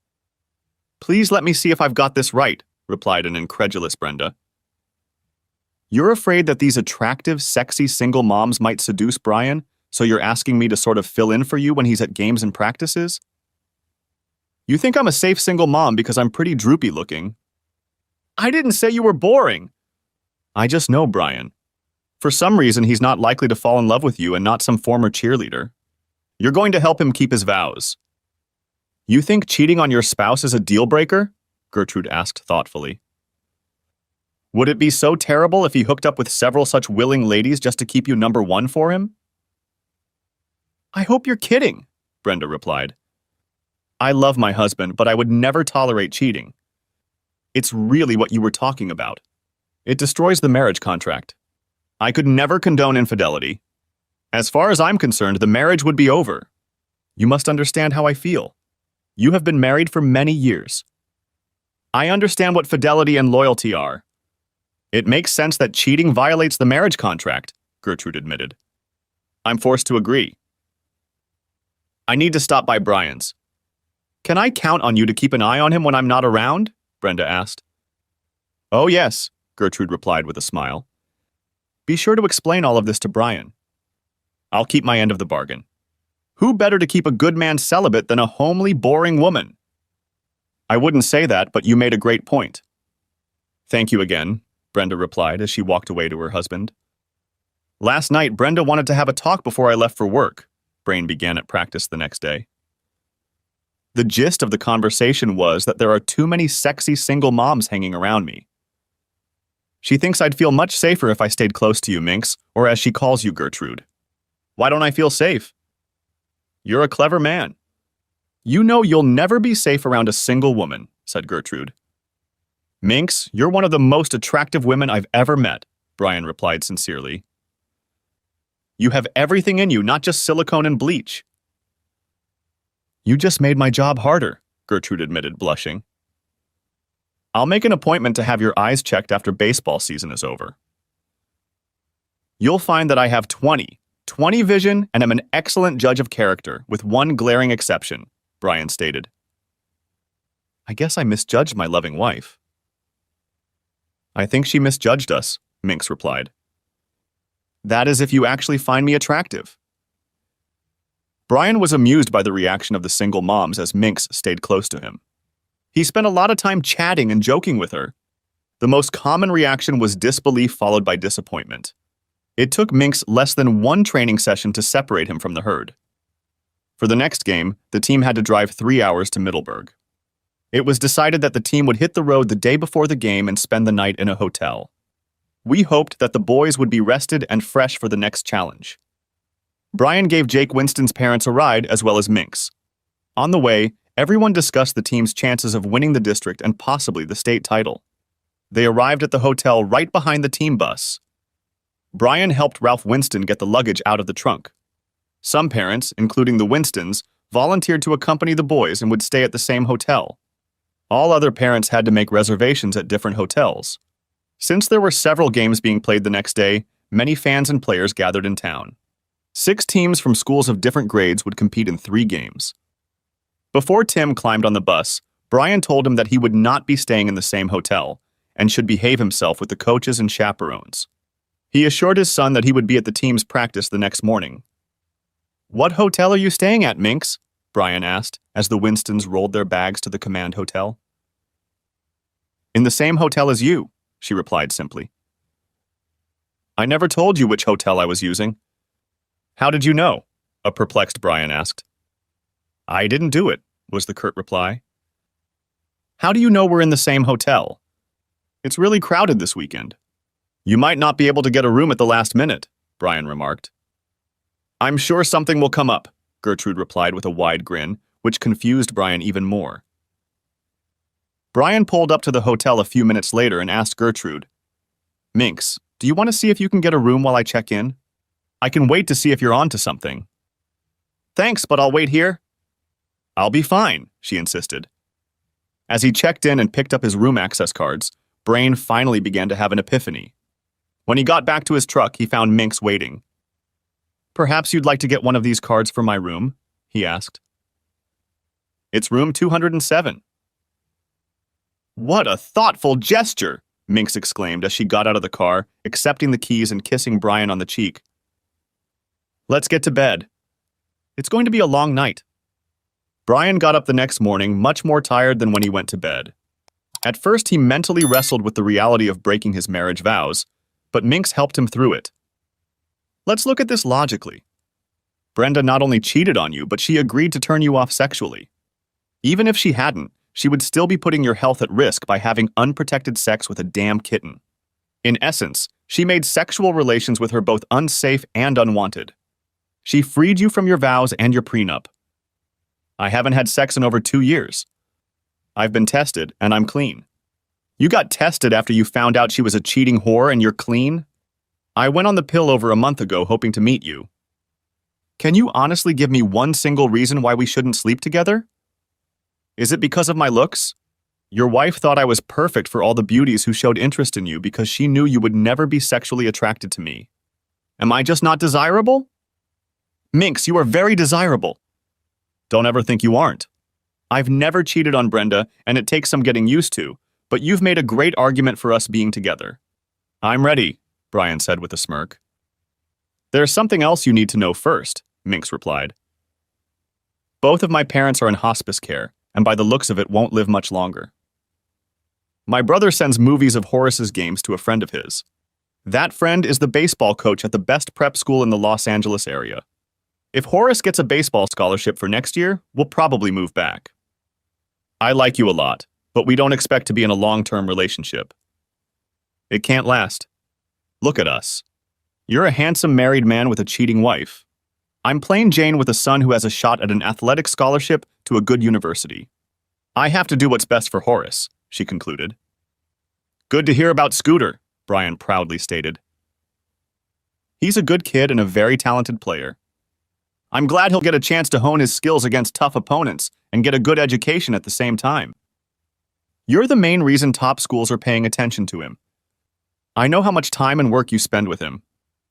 "Please let me see if I've got this right," replied an incredulous Brenda. "You're afraid that these attractive, sexy single moms might seduce Brian, so you're asking me to sort of fill in for you when he's at games and practices? You think I'm a safe single mom because I'm pretty droopy looking. I didn't say you were boring. I just know Brian. For some reason, he's not likely to fall in love with you and not some former cheerleader. You're going to help him keep his vows." "You think cheating on your spouse is a deal breaker?" Gertrude asked thoughtfully. "Would it be so terrible if he hooked up with several such willing ladies just to keep you number one for him?" "I hope you're kidding," Brenda replied. I love my husband, but I would never tolerate cheating. It's really what you were talking about. It destroys the marriage contract. I could never condone infidelity. As far as I'm concerned, the marriage would be over. You must understand how I feel. You have been married for many years. I understand what fidelity and loyalty are. It makes sense that cheating violates the marriage contract, Gertrude admitted. I'm forced to agree. I need to stop by Brian's. Can I count on you to keep an eye on him when I'm not around? Brenda asked. Oh, yes, Gertrude replied with a smile. Be sure to explain all of this to Brian. I'll keep my end of the bargain. Who better to keep a good man celibate than a homely, boring woman? I wouldn't say that, but you made a great point. Thank you again, Brenda replied as she walked away to her husband. Last night, Brenda wanted to have a talk before I left for work. Brain began at practice the next day. The gist of the conversation was that there are too many sexy single moms hanging around me. She thinks I'd feel much safer if I stayed close to you, Minx, or as she calls you, Gertrude. Why don't I feel safe? You're a clever man. You know you'll never be safe around a single woman, said Gertrude. Minx, you're one of the most attractive women I've ever met, Brian replied sincerely. You have everything in you, not just silicone and bleach. You just made my job harder, Gertrude admitted, blushing. I'll make an appointment to have your eyes checked after baseball season is over. You'll find that I have 20 vision and am an excellent judge of character, with one glaring exception, Brian stated. I guess I misjudged my loving wife. I think she misjudged us, Minx replied. That is if you actually find me attractive. Brian was amused by the reaction of the single moms as Minx stayed close to him. He spent a lot of time chatting and joking with her. The most common reaction was disbelief followed by disappointment. It took Minx less than one training session to separate him from the herd. For the next game, the team had to drive 3 hours to Middleburg. It was decided that the team would hit the road the day before the game and spend the night in a hotel. We hoped that the boys would be rested and fresh for the next challenge. Brian gave Jake Winston's parents a ride as well as Minx. On the way, everyone discussed the team's chances of winning the district and possibly the state title. They arrived at the hotel right behind the team bus. Brian helped Ralph Winston get the luggage out of the trunk. Some parents, including the Winstons, volunteered to accompany the boys and would stay at the same hotel. All other parents had to make reservations at different hotels. Since there were several games being played the next day, many fans and players gathered in town. 6 teams from schools of different grades would compete in 3 games. Before Tim climbed on the bus, Brian told him that he would not be staying in the same hotel and should behave himself with the coaches and chaperones. He assured his son that he would be at the team's practice the next morning. What hotel are you staying at, Minx? Brian asked as the Winstons rolled their bags to the command hotel. In the same hotel as you, she replied simply. I never told you which hotel I was using. How did you know? A perplexed Brian asked. I didn't do it, was the curt reply. How do you know we're in the same hotel? It's really crowded this weekend. You might not be able to get a room at the last minute, Brian remarked. I'm sure something will come up, Gertrude replied with a wide grin, which confused Brian even more. Brian pulled up to the hotel a few minutes later and asked Gertrude, Minx, do you want to see if you can get a room while I check in? I can wait to see if you're on to something. Thanks, but I'll wait here. I'll be fine, she insisted. As he checked in and picked up his room access cards, Brain finally began to have an epiphany. When he got back to his truck, he found Minx waiting. Perhaps you'd like to get one of these cards for my room? He asked. It's room 207. What a thoughtful gesture, Minx exclaimed as she got out of the car, accepting the keys and kissing Brian on the cheek. Let's get to bed. It's going to be a long night. Brian got up the next morning much more tired than when he went to bed. At first, he mentally wrestled with the reality of breaking his marriage vows, but Minx helped him through it. Let's look at this logically. Brenda not only cheated on you, but she agreed to turn you off sexually. Even if she hadn't, she would still be putting your health at risk by having unprotected sex with a damn kitten. In essence, she made sexual relations with her both unsafe and unwanted. She freed you from your vows and your prenup. I haven't had sex in over 2 years. I've been tested, and I'm clean. You got tested after you found out she was a cheating whore and you're clean? I went on the pill over a month ago hoping to meet you. Can you honestly give me one single reason why we shouldn't sleep together? Is it because of my looks? Your wife thought I was perfect for all the beauties who showed interest in you because she knew you would never be sexually attracted to me. Am I just not desirable? Minx, you are very desirable. Don't ever think you aren't. I've never cheated on Brenda, and it takes some getting used to, but you've made a great argument for us being together. I'm ready, Brian said with a smirk. There's something else you need to know first, Minx replied. Both of my parents are in hospice care, and by the looks of it won't live much longer. My brother sends movies of Horace's games to a friend of his. That friend is the baseball coach at the best prep school in the Los Angeles area. If Horace gets a baseball scholarship for next year, we'll probably move back. I like you a lot, but we don't expect to be in a long-term relationship. It can't last. Look at us. You're a handsome married man with a cheating wife. I'm plain Jane with a son who has a shot at an athletic scholarship to a good university. I have to do what's best for Horace, she concluded. Good to hear about Scooter, Brian proudly stated. He's a good kid and a very talented player. I'm glad he'll get a chance to hone his skills against tough opponents and get a good education at the same time. You're the main reason top schools are paying attention to him. I know how much time and work you spend with him.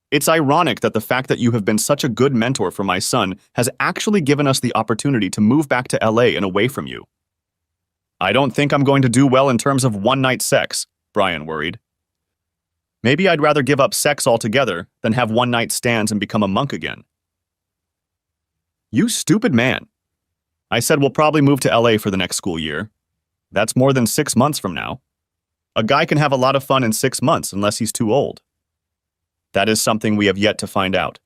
It's ironic that the fact that you have been such a good mentor for my son has actually given us the opportunity to move back to LA and away from you. I don't think I'm going to do well in terms of one-night sex, Brian worried. Maybe I'd rather give up sex altogether than have one-night stands and become a monk again. You stupid man. I said we'll probably move to LA for the next school year. That's more than 6 months from now. A guy can have a lot of fun in 6 months unless he's too old. That is something we have yet to find out.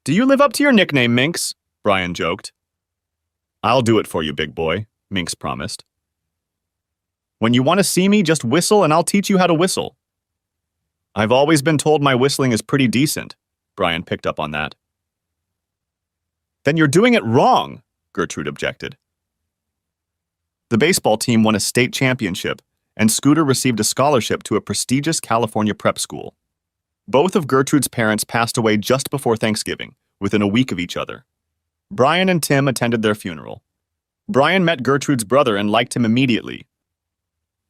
Do you live up to your nickname, Minx? Brian joked. I'll do it for you, big boy, Minx promised. When you want to see me, just whistle and I'll teach you how to whistle. I've always been told my whistling is pretty decent. Brian picked up on that. Then you're doing it wrong, Gertrude objected. The baseball team won a state championship, and Scooter received a scholarship to a prestigious California prep school. Both of Gertrude's parents passed away just before Thanksgiving, within a week of each other. Brian and Tim attended their funeral. Brian met Gertrude's brother and liked him immediately.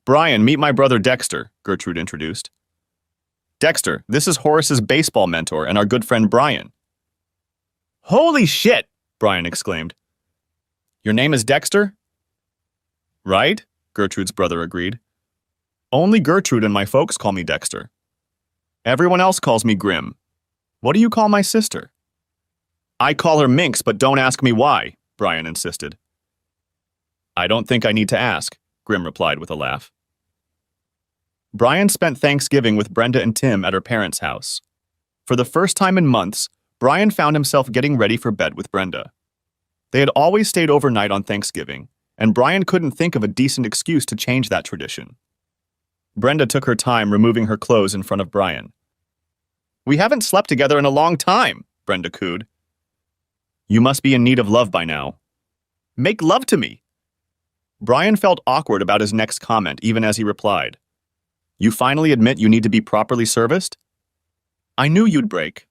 Brian, meet my brother Dexter, Gertrude introduced. Dexter, this is Horace's baseball mentor and our good friend Brian. Holy shit, Brian exclaimed. Your name is Dexter? Right, Gertrude's brother agreed. Only Gertrude and my folks call me Dexter. Everyone else calls me Grim. What do you call my sister? I call her Minx, but don't ask me why, Brian insisted. I don't think I need to ask, Grim replied with a laugh. Brian spent Thanksgiving with Brenda and Tim at her parents' house. For the first time in months, Brian found himself getting ready for bed with Brenda. They had always stayed overnight on Thanksgiving, and Brian couldn't think of a decent excuse to change that tradition. Brenda took her time removing her clothes in front of Brian. We haven't slept together in a long time, Brenda cooed. You must be in need of love by now. Make love to me. Brian felt awkward about his next comment even as he replied. You finally admit you need to be properly serviced? I knew you'd break.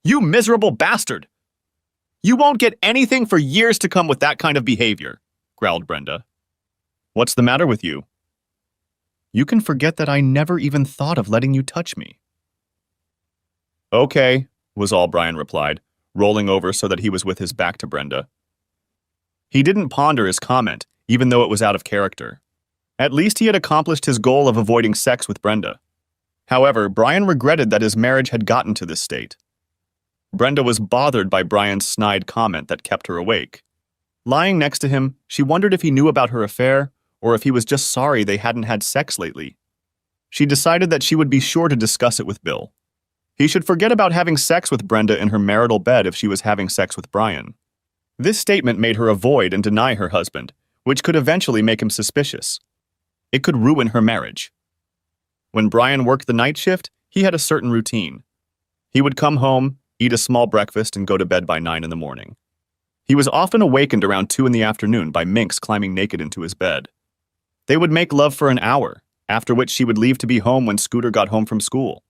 You miserable bastard! You won't get anything for years to come with that kind of behavior, growled Brenda. What's the matter with you? You can forget that I never even thought of letting you touch me. Okay, was all Brian replied, rolling over so that he was with his back to Brenda. He didn't ponder his comment, even though it was out of character. At least he had accomplished his goal of avoiding sex with Brenda. However, Brian regretted that his marriage had gotten to this state. Brenda was bothered by Brian's snide comment that kept her awake. Lying next to him, she wondered if he knew about her affair, or if he was just sorry they hadn't had sex lately. She decided that she would be sure to discuss it with Bill. He should forget about having sex with Brenda in her marital bed if she was having sex with Brian. This statement made her avoid and deny her husband, which could eventually make him suspicious. It could ruin her marriage. When Brian worked the night shift, he had a certain routine. He would come home, eat a small breakfast, and go to bed by 9 in the morning. He was often awakened around 2 in the afternoon by minks climbing naked into his bed. They would make love for an hour, after which she would leave to be home when Scooter got home from school.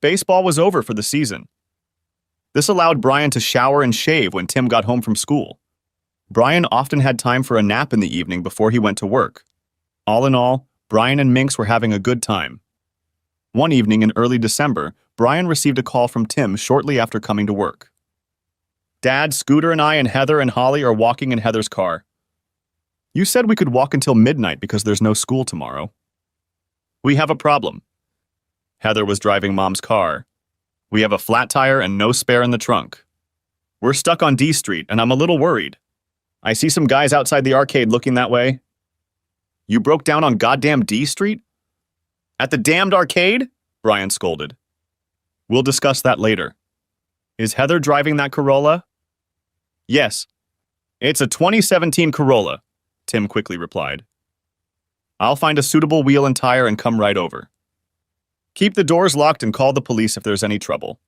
Baseball was over for the season. This allowed Brian to shower and shave when Tim got home from school. Brian often had time for a nap in the evening before he went to work. All in all, Brian and Minx were having a good time. One evening in early December, Brian received a call from Tim shortly after coming to work. "Dad, Scooter and I and Heather and Holly are walking in Heather's car. You said we could walk until midnight because there's no school tomorrow. We have a problem. Heather was driving Mom's car. We have a flat tire and no spare in the trunk. We're stuck on D Street and I'm a little worried. I see some guys outside the arcade looking that way." "You broke down on goddamn D Street? At the damned arcade?" Brian scolded. "We'll discuss that later. Is Heather driving that Corolla?" "Yes. It's a 2017 Corolla," Tim quickly replied. "I'll find a suitable wheel and tire and come right over. Keep the doors locked and call the police if there's any trouble.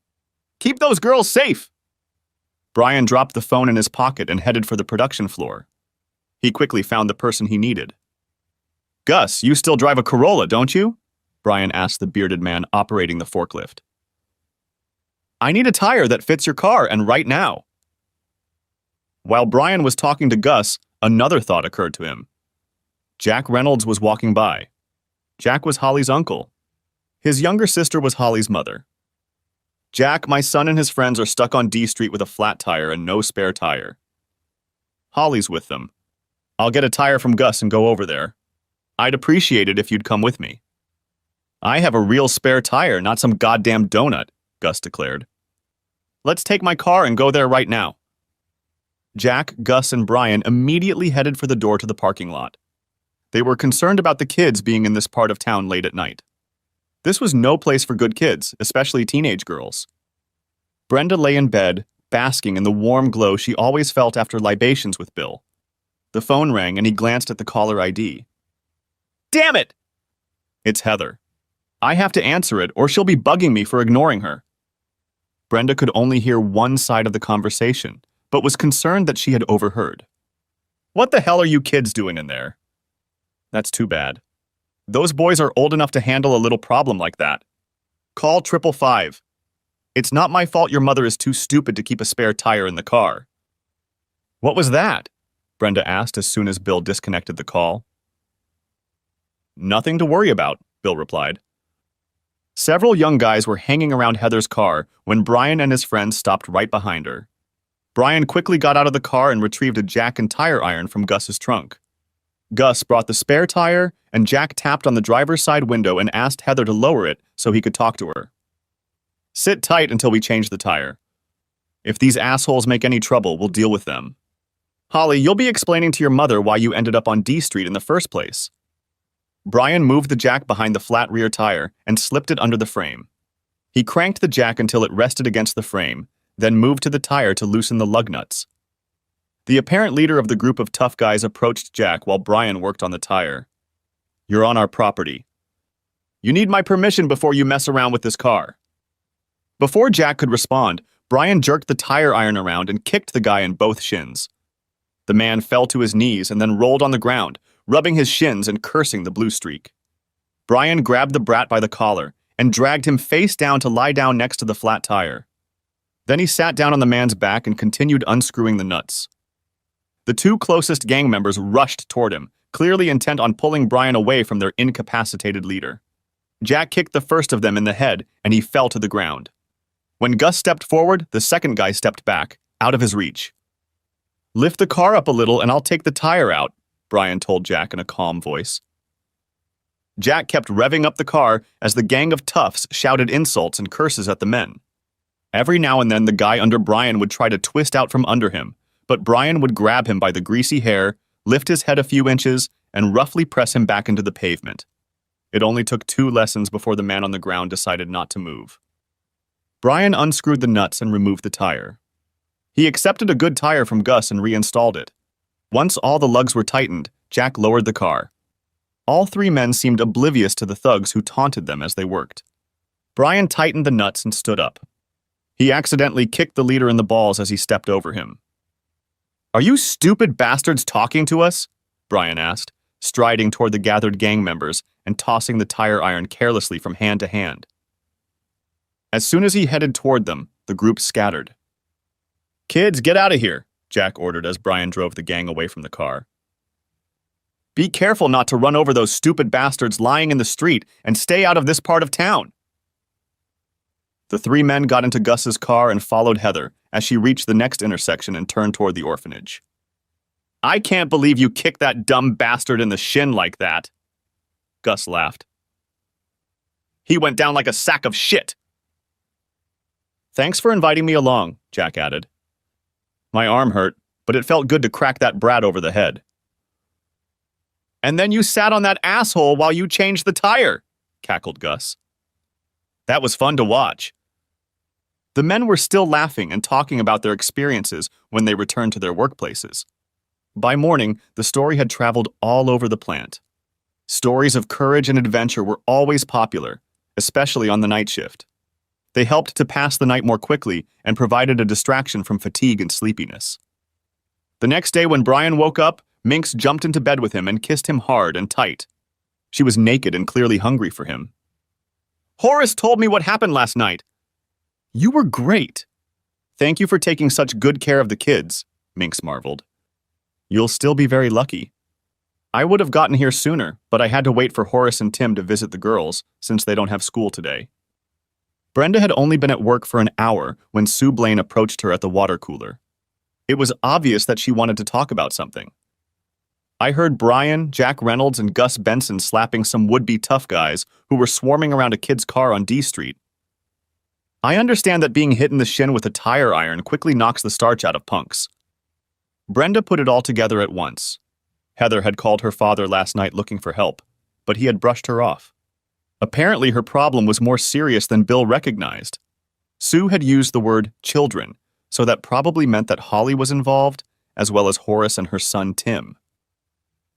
Keep those girls safe!" Brian dropped the phone in his pocket and headed for the production floor. He quickly found the person he needed. "Gus, you still drive a Corolla, don't you?" Brian asked the bearded man operating the forklift. "I need a tire that fits your car, and right now." While Brian was talking to Gus, another thought occurred to him. Jack Reynolds was walking by. Jack was Holly's uncle. His younger sister was Holly's mother. "Jack, my son and his friends are stuck on D Street with a flat tire and no spare tire. Holly's with them. I'll get a tire from Gus and go over there. I'd appreciate it if you'd come with me." "I have a real spare tire, not some goddamn donut," Gus declared. "Let's take my car and go there right now." Jack, Gus, and Brian immediately headed for the door to the parking lot. They were concerned about the kids being in this part of town late at night. This was no place for good kids, especially teenage girls. Brenda lay in bed, basking in the warm glow she always felt after libations with Bill. The phone rang and he glanced at the caller ID. "Damn it!" "It's Heather. I have to answer it or she'll be bugging me for ignoring her." Brenda could only hear one side of the conversation, but was concerned that she had overheard. "What the hell are you kids doing in there?" "That's too bad. Those boys are old enough to handle a little problem like that. Call 555. It's not my fault your mother is too stupid to keep a spare tire in the car." "What was that?" Brenda asked as soon as Bill disconnected the call. "Nothing to worry about," Bill replied. Several young guys were hanging around Heather's car when Brian and his friends stopped right behind her. Brian quickly got out of the car and retrieved a jack and tire iron from Gus's trunk. Gus brought the spare tire, and Jack tapped on the driver's side window and asked Heather to lower it so he could talk to her. "Sit tight until we change the tire. If these assholes make any trouble, we'll deal with them. Holly, you'll be explaining to your mother why you ended up on D Street in the first place." Brian moved the jack behind the flat rear tire and slipped it under the frame. He cranked the jack until it rested against the frame, then moved to the tire to loosen the lug nuts. The apparent leader of the group of tough guys approached Jack while Brian worked on the tire. "You're on our property. You need my permission before you mess around with this car." Before Jack could respond, Brian jerked the tire iron around and kicked the guy in both shins. The man fell to his knees and then rolled on the ground, rubbing his shins and cursing the blue streak. Brian grabbed the brat by the collar and dragged him face down to lie down next to the flat tire. Then he sat down on the man's back and continued unscrewing the nuts. The two closest gang members rushed toward him, clearly intent on pulling Brian away from their incapacitated leader. Jack kicked the first of them in the head, and he fell to the ground. When Gus stepped forward, the second guy stepped back, out of his reach. "Lift the car up a little and I'll take the tire out," Brian told Jack in a calm voice. Jack kept revving up the car as the gang of toughs shouted insults and curses at the men. Every now and then the guy under Brian would try to twist out from under him, but Brian would grab him by the greasy hair, lift his head a few inches, and roughly press him back into the pavement. It only took 2 lessons before the man on the ground decided not to move. Brian unscrewed the nuts and removed the tire. He accepted a good tire from Gus and reinstalled it. Once all the lugs were tightened, Jack lowered the car. All 3 men seemed oblivious to the thugs who taunted them as they worked. Brian tightened the nuts and stood up. He accidentally kicked the leader in the balls as he stepped over him. Are you stupid bastards talking to us? Brian asked, striding toward the gathered gang members and tossing the tire iron carelessly from hand to hand. As soon as he headed toward them, the group scattered. Kids, get out of here, Jack ordered as Brian drove the gang away from the car. Be careful not to run over those stupid bastards lying in the street and stay out of this part of town. The three men got into Gus's car and followed Heather as she reached the next intersection and turned toward the orphanage. I can't believe you kicked that dumb bastard in the shin like that. Gus laughed. He went down like a sack of shit. Thanks for inviting me along, Jack added. My arm hurt, but it felt good to crack that brat over the head. And then you sat on that asshole while you changed the tire, cackled Gus. That was fun to watch. The men were still laughing and talking about their experiences when they returned to their workplaces. By morning, the story had traveled all over the plant. Stories of courage and adventure were always popular, especially on the night shift. They helped to pass the night more quickly and provided a distraction from fatigue and sleepiness. The next day when Brian woke up, Minx jumped into bed with him and kissed him hard and tight. She was naked and clearly hungry for him. Horace told me what happened last night. You were great. Thank you for taking such good care of the kids, Minx marveled. You'll still be very lucky. I would have gotten here sooner, but I had to wait for Horace and Tim to visit the girls since they don't have school today. Brenda had only been at work for an hour when Sue Blaine approached her at the water cooler. It was obvious that she wanted to talk about something. I heard Brian, Jack Reynolds, and Gus Benson slapping some would-be tough guys who were swarming around a kid's car on D Street. I understand that being hit in the shin with a tire iron quickly knocks the starch out of punks. Brenda put it all together at once. Heather had called her father last night looking for help, but he had brushed her off. Apparently her problem was more serious than Bill recognized. Sue had used the word children, so that probably meant that Holly was involved, as well as Horace and her son Tim.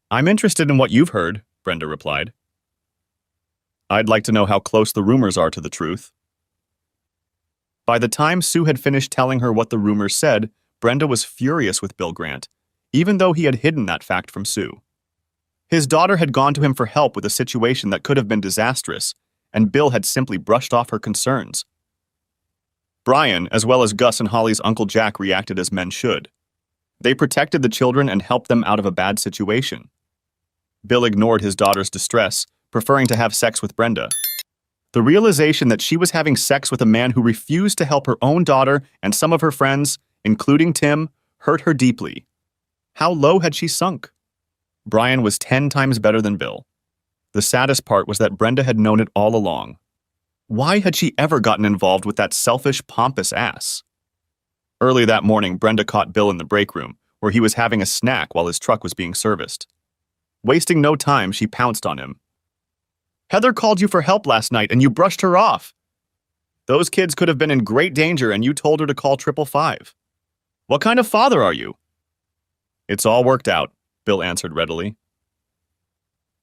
I'm interested in what you've heard, Brenda replied. I'd like to know how close the rumors are to the truth. By the time Sue had finished telling her what the rumors said, Brenda was furious with Bill Grant, even though he had hidden that fact from Sue. His daughter had gone to him for help with a situation that could have been disastrous, and Bill had simply brushed off her concerns. Brian, as well as Gus and Holly's Uncle Jack, reacted as men should. They protected the children and helped them out of a bad situation. Bill ignored his daughter's distress, preferring to have sex with Brenda. The realization that she was having sex with a man who refused to help her own daughter and some of her friends, including Tim, hurt her deeply. How low had she sunk? Brian was 10 times better than Bill. The saddest part was that Brenda had known it all along. Why had she ever gotten involved with that selfish, pompous ass? Early that morning, Brenda caught Bill in the break room, where he was having a snack while his truck was being serviced. Wasting no time, she pounced on him. Heather called you for help last night and you brushed her off. Those kids could have been in great danger and you told her to call 555. What kind of father are you? It's all worked out, Bill answered readily.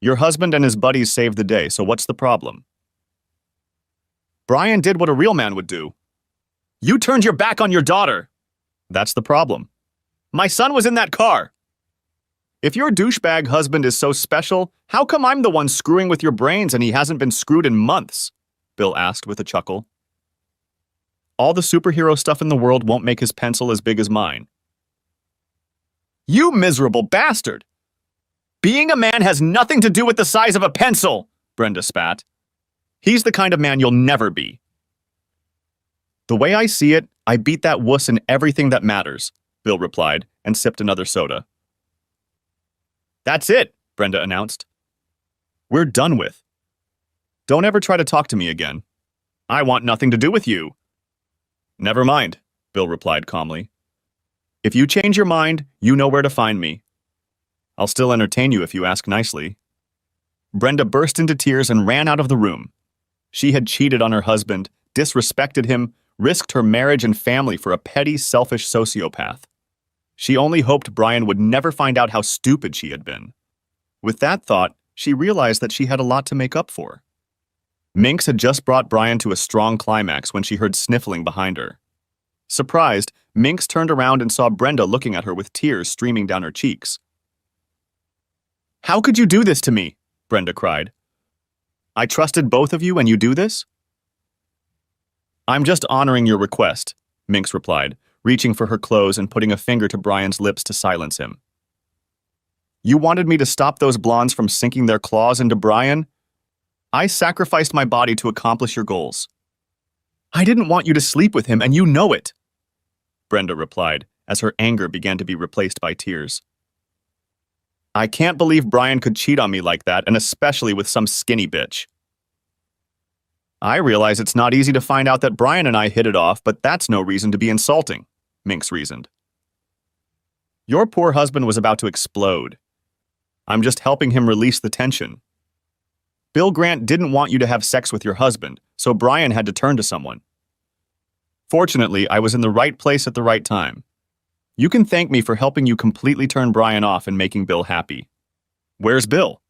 Your husband and his buddies saved the day, so what's the problem? Brian did what a real man would do. You turned your back on your daughter. That's the problem. My son was in that car. If your douchebag husband is so special, how come I'm the one screwing with your brains and he hasn't been screwed in months? Bill asked with a chuckle. All the superhero stuff in the world won't make his pencil as big as mine. You miserable bastard! Being a man has nothing to do with the size of a pencil, Brenda spat. He's the kind of man you'll never be. The way I see it, I beat that wuss in everything that matters, Bill replied and sipped another soda. That's it, Brenda announced. We're done with. Don't ever try to talk to me again. I want nothing to do with you. Never mind, Bill replied calmly. If you change your mind, you know where to find me. I'll still entertain you if you ask nicely. Brenda burst into tears and ran out of the room. She had cheated on her husband, disrespected him, risked her marriage and family for a petty, selfish sociopath. She only hoped Brian would never find out how stupid she had been. With that thought, she realized that she had a lot to make up for. Minx had just brought Brian to a strong climax when she heard sniffling behind her. Surprised, Minx turned around and saw Brenda looking at her with tears streaming down her cheeks. "How could you do this to me?" Brenda cried. "I trusted both of you and you do this?" "I'm just honoring your request," Minx replied, reaching for her clothes and putting a finger to Brian's lips to silence him. "You wanted me to stop those blondes from sinking their claws into Brian? I sacrificed my body to accomplish your goals. I didn't want you to sleep with him, and you know it," Brenda replied, as her anger began to be replaced by tears. "I can't believe Brian could cheat on me like that, and especially with some skinny bitch." "I realize it's not easy to find out that Brian and I hit it off, but that's no reason to be insulting," Minx reasoned. "Your poor husband was about to explode. I'm just helping him release the tension. Bill Grant didn't want you to have sex with your husband, so Brian had to turn to someone. Fortunately, I was in the right place at the right time. You can thank me for helping you completely turn Brian off and making Bill happy. Where's Bill?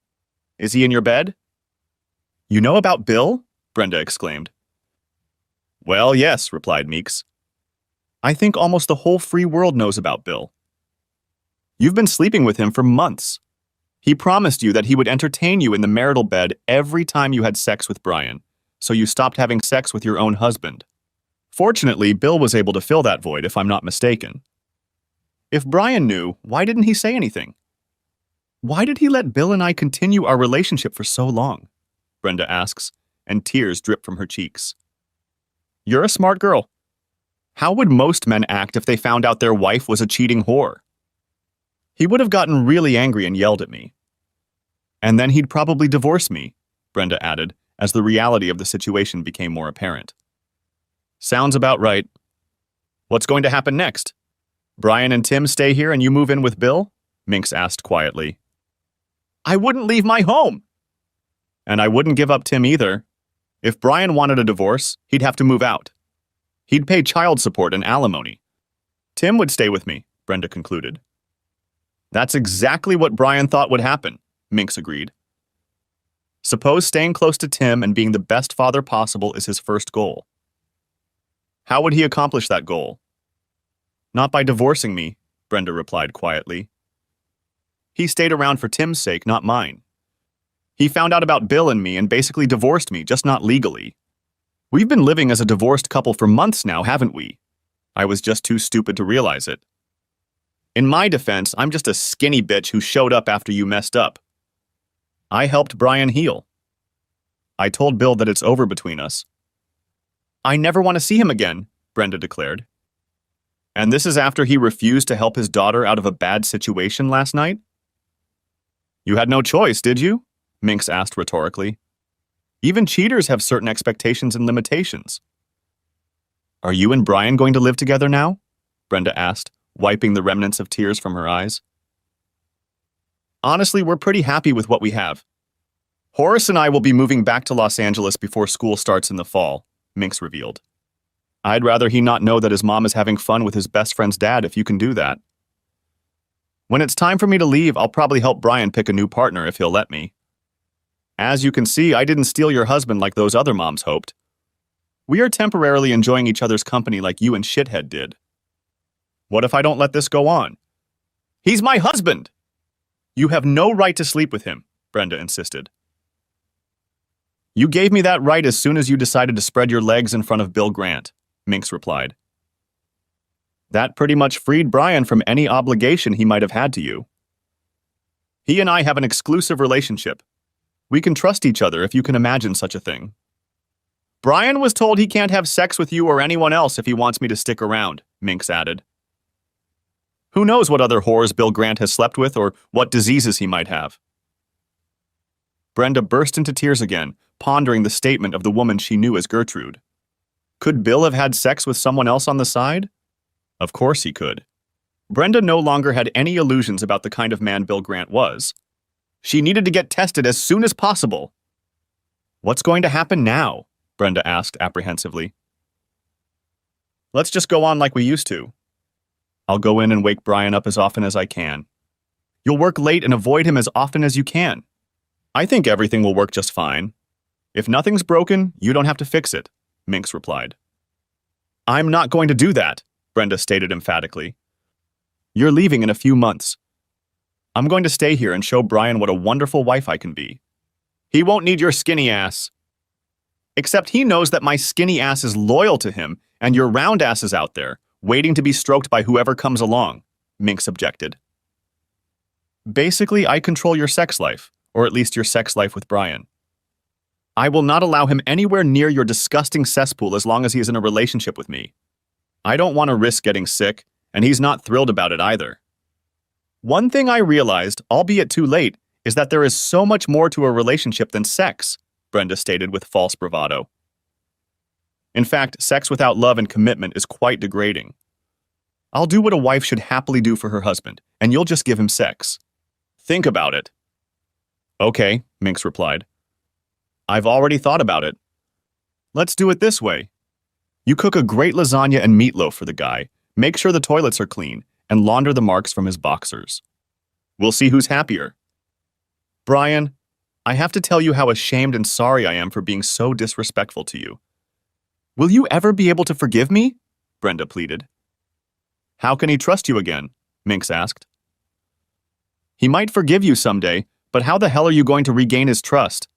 Is he in your bed?" "You know about Bill?" Brenda exclaimed. "Well, yes," replied Meeks. "I think almost the whole free world knows about Bill. You've been sleeping with him for months. He promised you that he would entertain you in the marital bed every time you had sex with Brian, so you stopped having sex with your own husband. Fortunately, Bill was able to fill that void, if I'm not mistaken. If Brian knew, why didn't he say anything? Why did he let Bill and I continue our relationship for so long?" Brenda asks, and tears drip from her cheeks. "You're a smart girl. How would most men act if they found out their wife was a cheating whore?" "He would have gotten really angry and yelled at me. And then he'd probably divorce me," Brenda added, as the reality of the situation became more apparent. "Sounds about right. What's going to happen next? Brian and Tim stay here and you move in with Bill?" Minx asked quietly. "I wouldn't leave my home." "And I wouldn't give up Tim either. If Brian wanted a divorce, he'd have to move out. He'd pay child support and alimony. Tim would stay with me," Brenda concluded. "That's exactly what Brian thought would happen," Minx agreed. "Suppose staying close to Tim and being the best father possible is his first goal. How would he accomplish that goal?" "Not by divorcing me," Brenda replied quietly. "He stayed around for Tim's sake, not mine. He found out about Bill and me and basically divorced me, just not legally. We've been living as a divorced couple for months now, haven't we? I was just too stupid to realize it. In my defense, I'm just a skinny bitch who showed up after you messed up. I helped Brian heal. I told Bill that it's over between us. I never want to see him again," Brenda declared. "And this is after he refused to help his daughter out of a bad situation last night?" "You had no choice, did you?" Minx asked rhetorically. "Even cheaters have certain expectations and limitations." "Are you and Brian going to live together now?" Brenda asked, wiping the remnants of tears from her eyes. "Honestly, we're pretty happy with what we have. Horace and I will be moving back to Los Angeles before school starts in the fall," Minx revealed. "I'd rather he not know that his mom is having fun with his best friend's dad if you can do that. When it's time for me to leave, I'll probably help Brian pick a new partner if he'll let me. As you can see, I didn't steal your husband like those other moms hoped. We are temporarily enjoying each other's company like you and Shithead did. What if I don't let this go on?" "He's my husband!" "You have no right to sleep with him," Brenda insisted. "You gave me that right as soon as you decided to spread your legs in front of Bill Grant," Minx replied. "That pretty much freed Brian from any obligation he might have had to you. He and I have an exclusive relationship. We can trust each other if you can imagine such a thing. Brian was told he can't have sex with you or anyone else if he wants me to stick around," Minx added. "Who knows what other whores Bill Grant has slept with or what diseases he might have." Brenda burst into tears again, pondering the statement of the woman she knew as Gertrude. Could Bill have had sex with someone else on the side? Of course he could. Brenda no longer had any illusions about the kind of man Bill Grant was. She needed to get tested as soon as possible. "What's going to happen now?" Brenda asked apprehensively. "Let's just go on like we used to. I'll go in and wake Brian up as often as I can. You'll work late and avoid him as often as you can. I think everything will work just fine. If nothing's broken, you don't have to fix it," Minx replied. I'm not going to do that, Brenda stated emphatically. You're leaving in a few months. I'm going to stay here and show Brian what a wonderful wife I can be. He won't need your skinny ass. Except he knows that my skinny ass is loyal to him and your round ass is out there, waiting to be stroked by whoever comes along, Minx objected. Basically, I control your sex life, or at least your sex life with Brian. I will not allow him anywhere near your disgusting cesspool as long as he is in a relationship with me. I don't want to risk getting sick, and he's not thrilled about it either. One thing I realized, albeit too late, is that there is so much more to a relationship than sex, Brenda stated with false bravado. In fact, sex without love and commitment is quite degrading. I'll do what a wife should happily do for her husband, and you'll just give him sex. Think about it. Okay, Minx replied. I've already thought about it. Let's do it this way. You cook a great lasagna and meatloaf for the guy, make sure the toilets are clean, and launder the marks from his boxers. We'll see who's happier. Brian, I have to tell you how ashamed and sorry I am for being so disrespectful to you. Will you ever be able to forgive me? Brenda pleaded. How can he trust you again? Minx asked. He might forgive you someday, but how the hell are you going to regain his trust?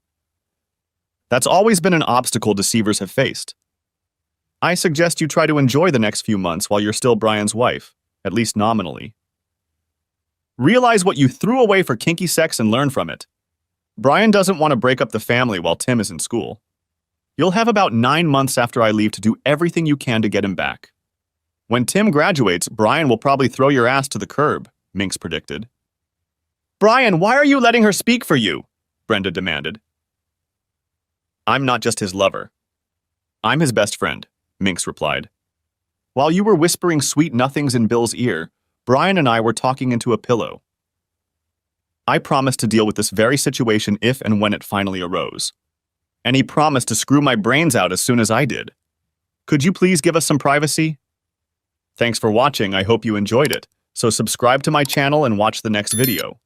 That's always been an obstacle deceivers have faced. I suggest you try to enjoy the next few months while you're still Brian's wife, at least nominally. Realize what you threw away for kinky sex and learn from it. Brian doesn't want to break up the family while Tim is in school. You'll have about 9 months after I leave to do everything you can to get him back. When Tim graduates, Brian will probably throw your ass to the curb, Minx predicted. Brian, why are you letting her speak for you? Brenda demanded. I'm not just his lover. I'm his best friend, Minx replied. While you were whispering sweet nothings in Bill's ear, Brian and I were talking into a pillow. I promised to deal with this very situation if and when it finally arose. And he promised to screw my brains out as soon as I did. Could you please give us some privacy? Thanks for watching, I hope you enjoyed it. So subscribe to my channel and watch the next video.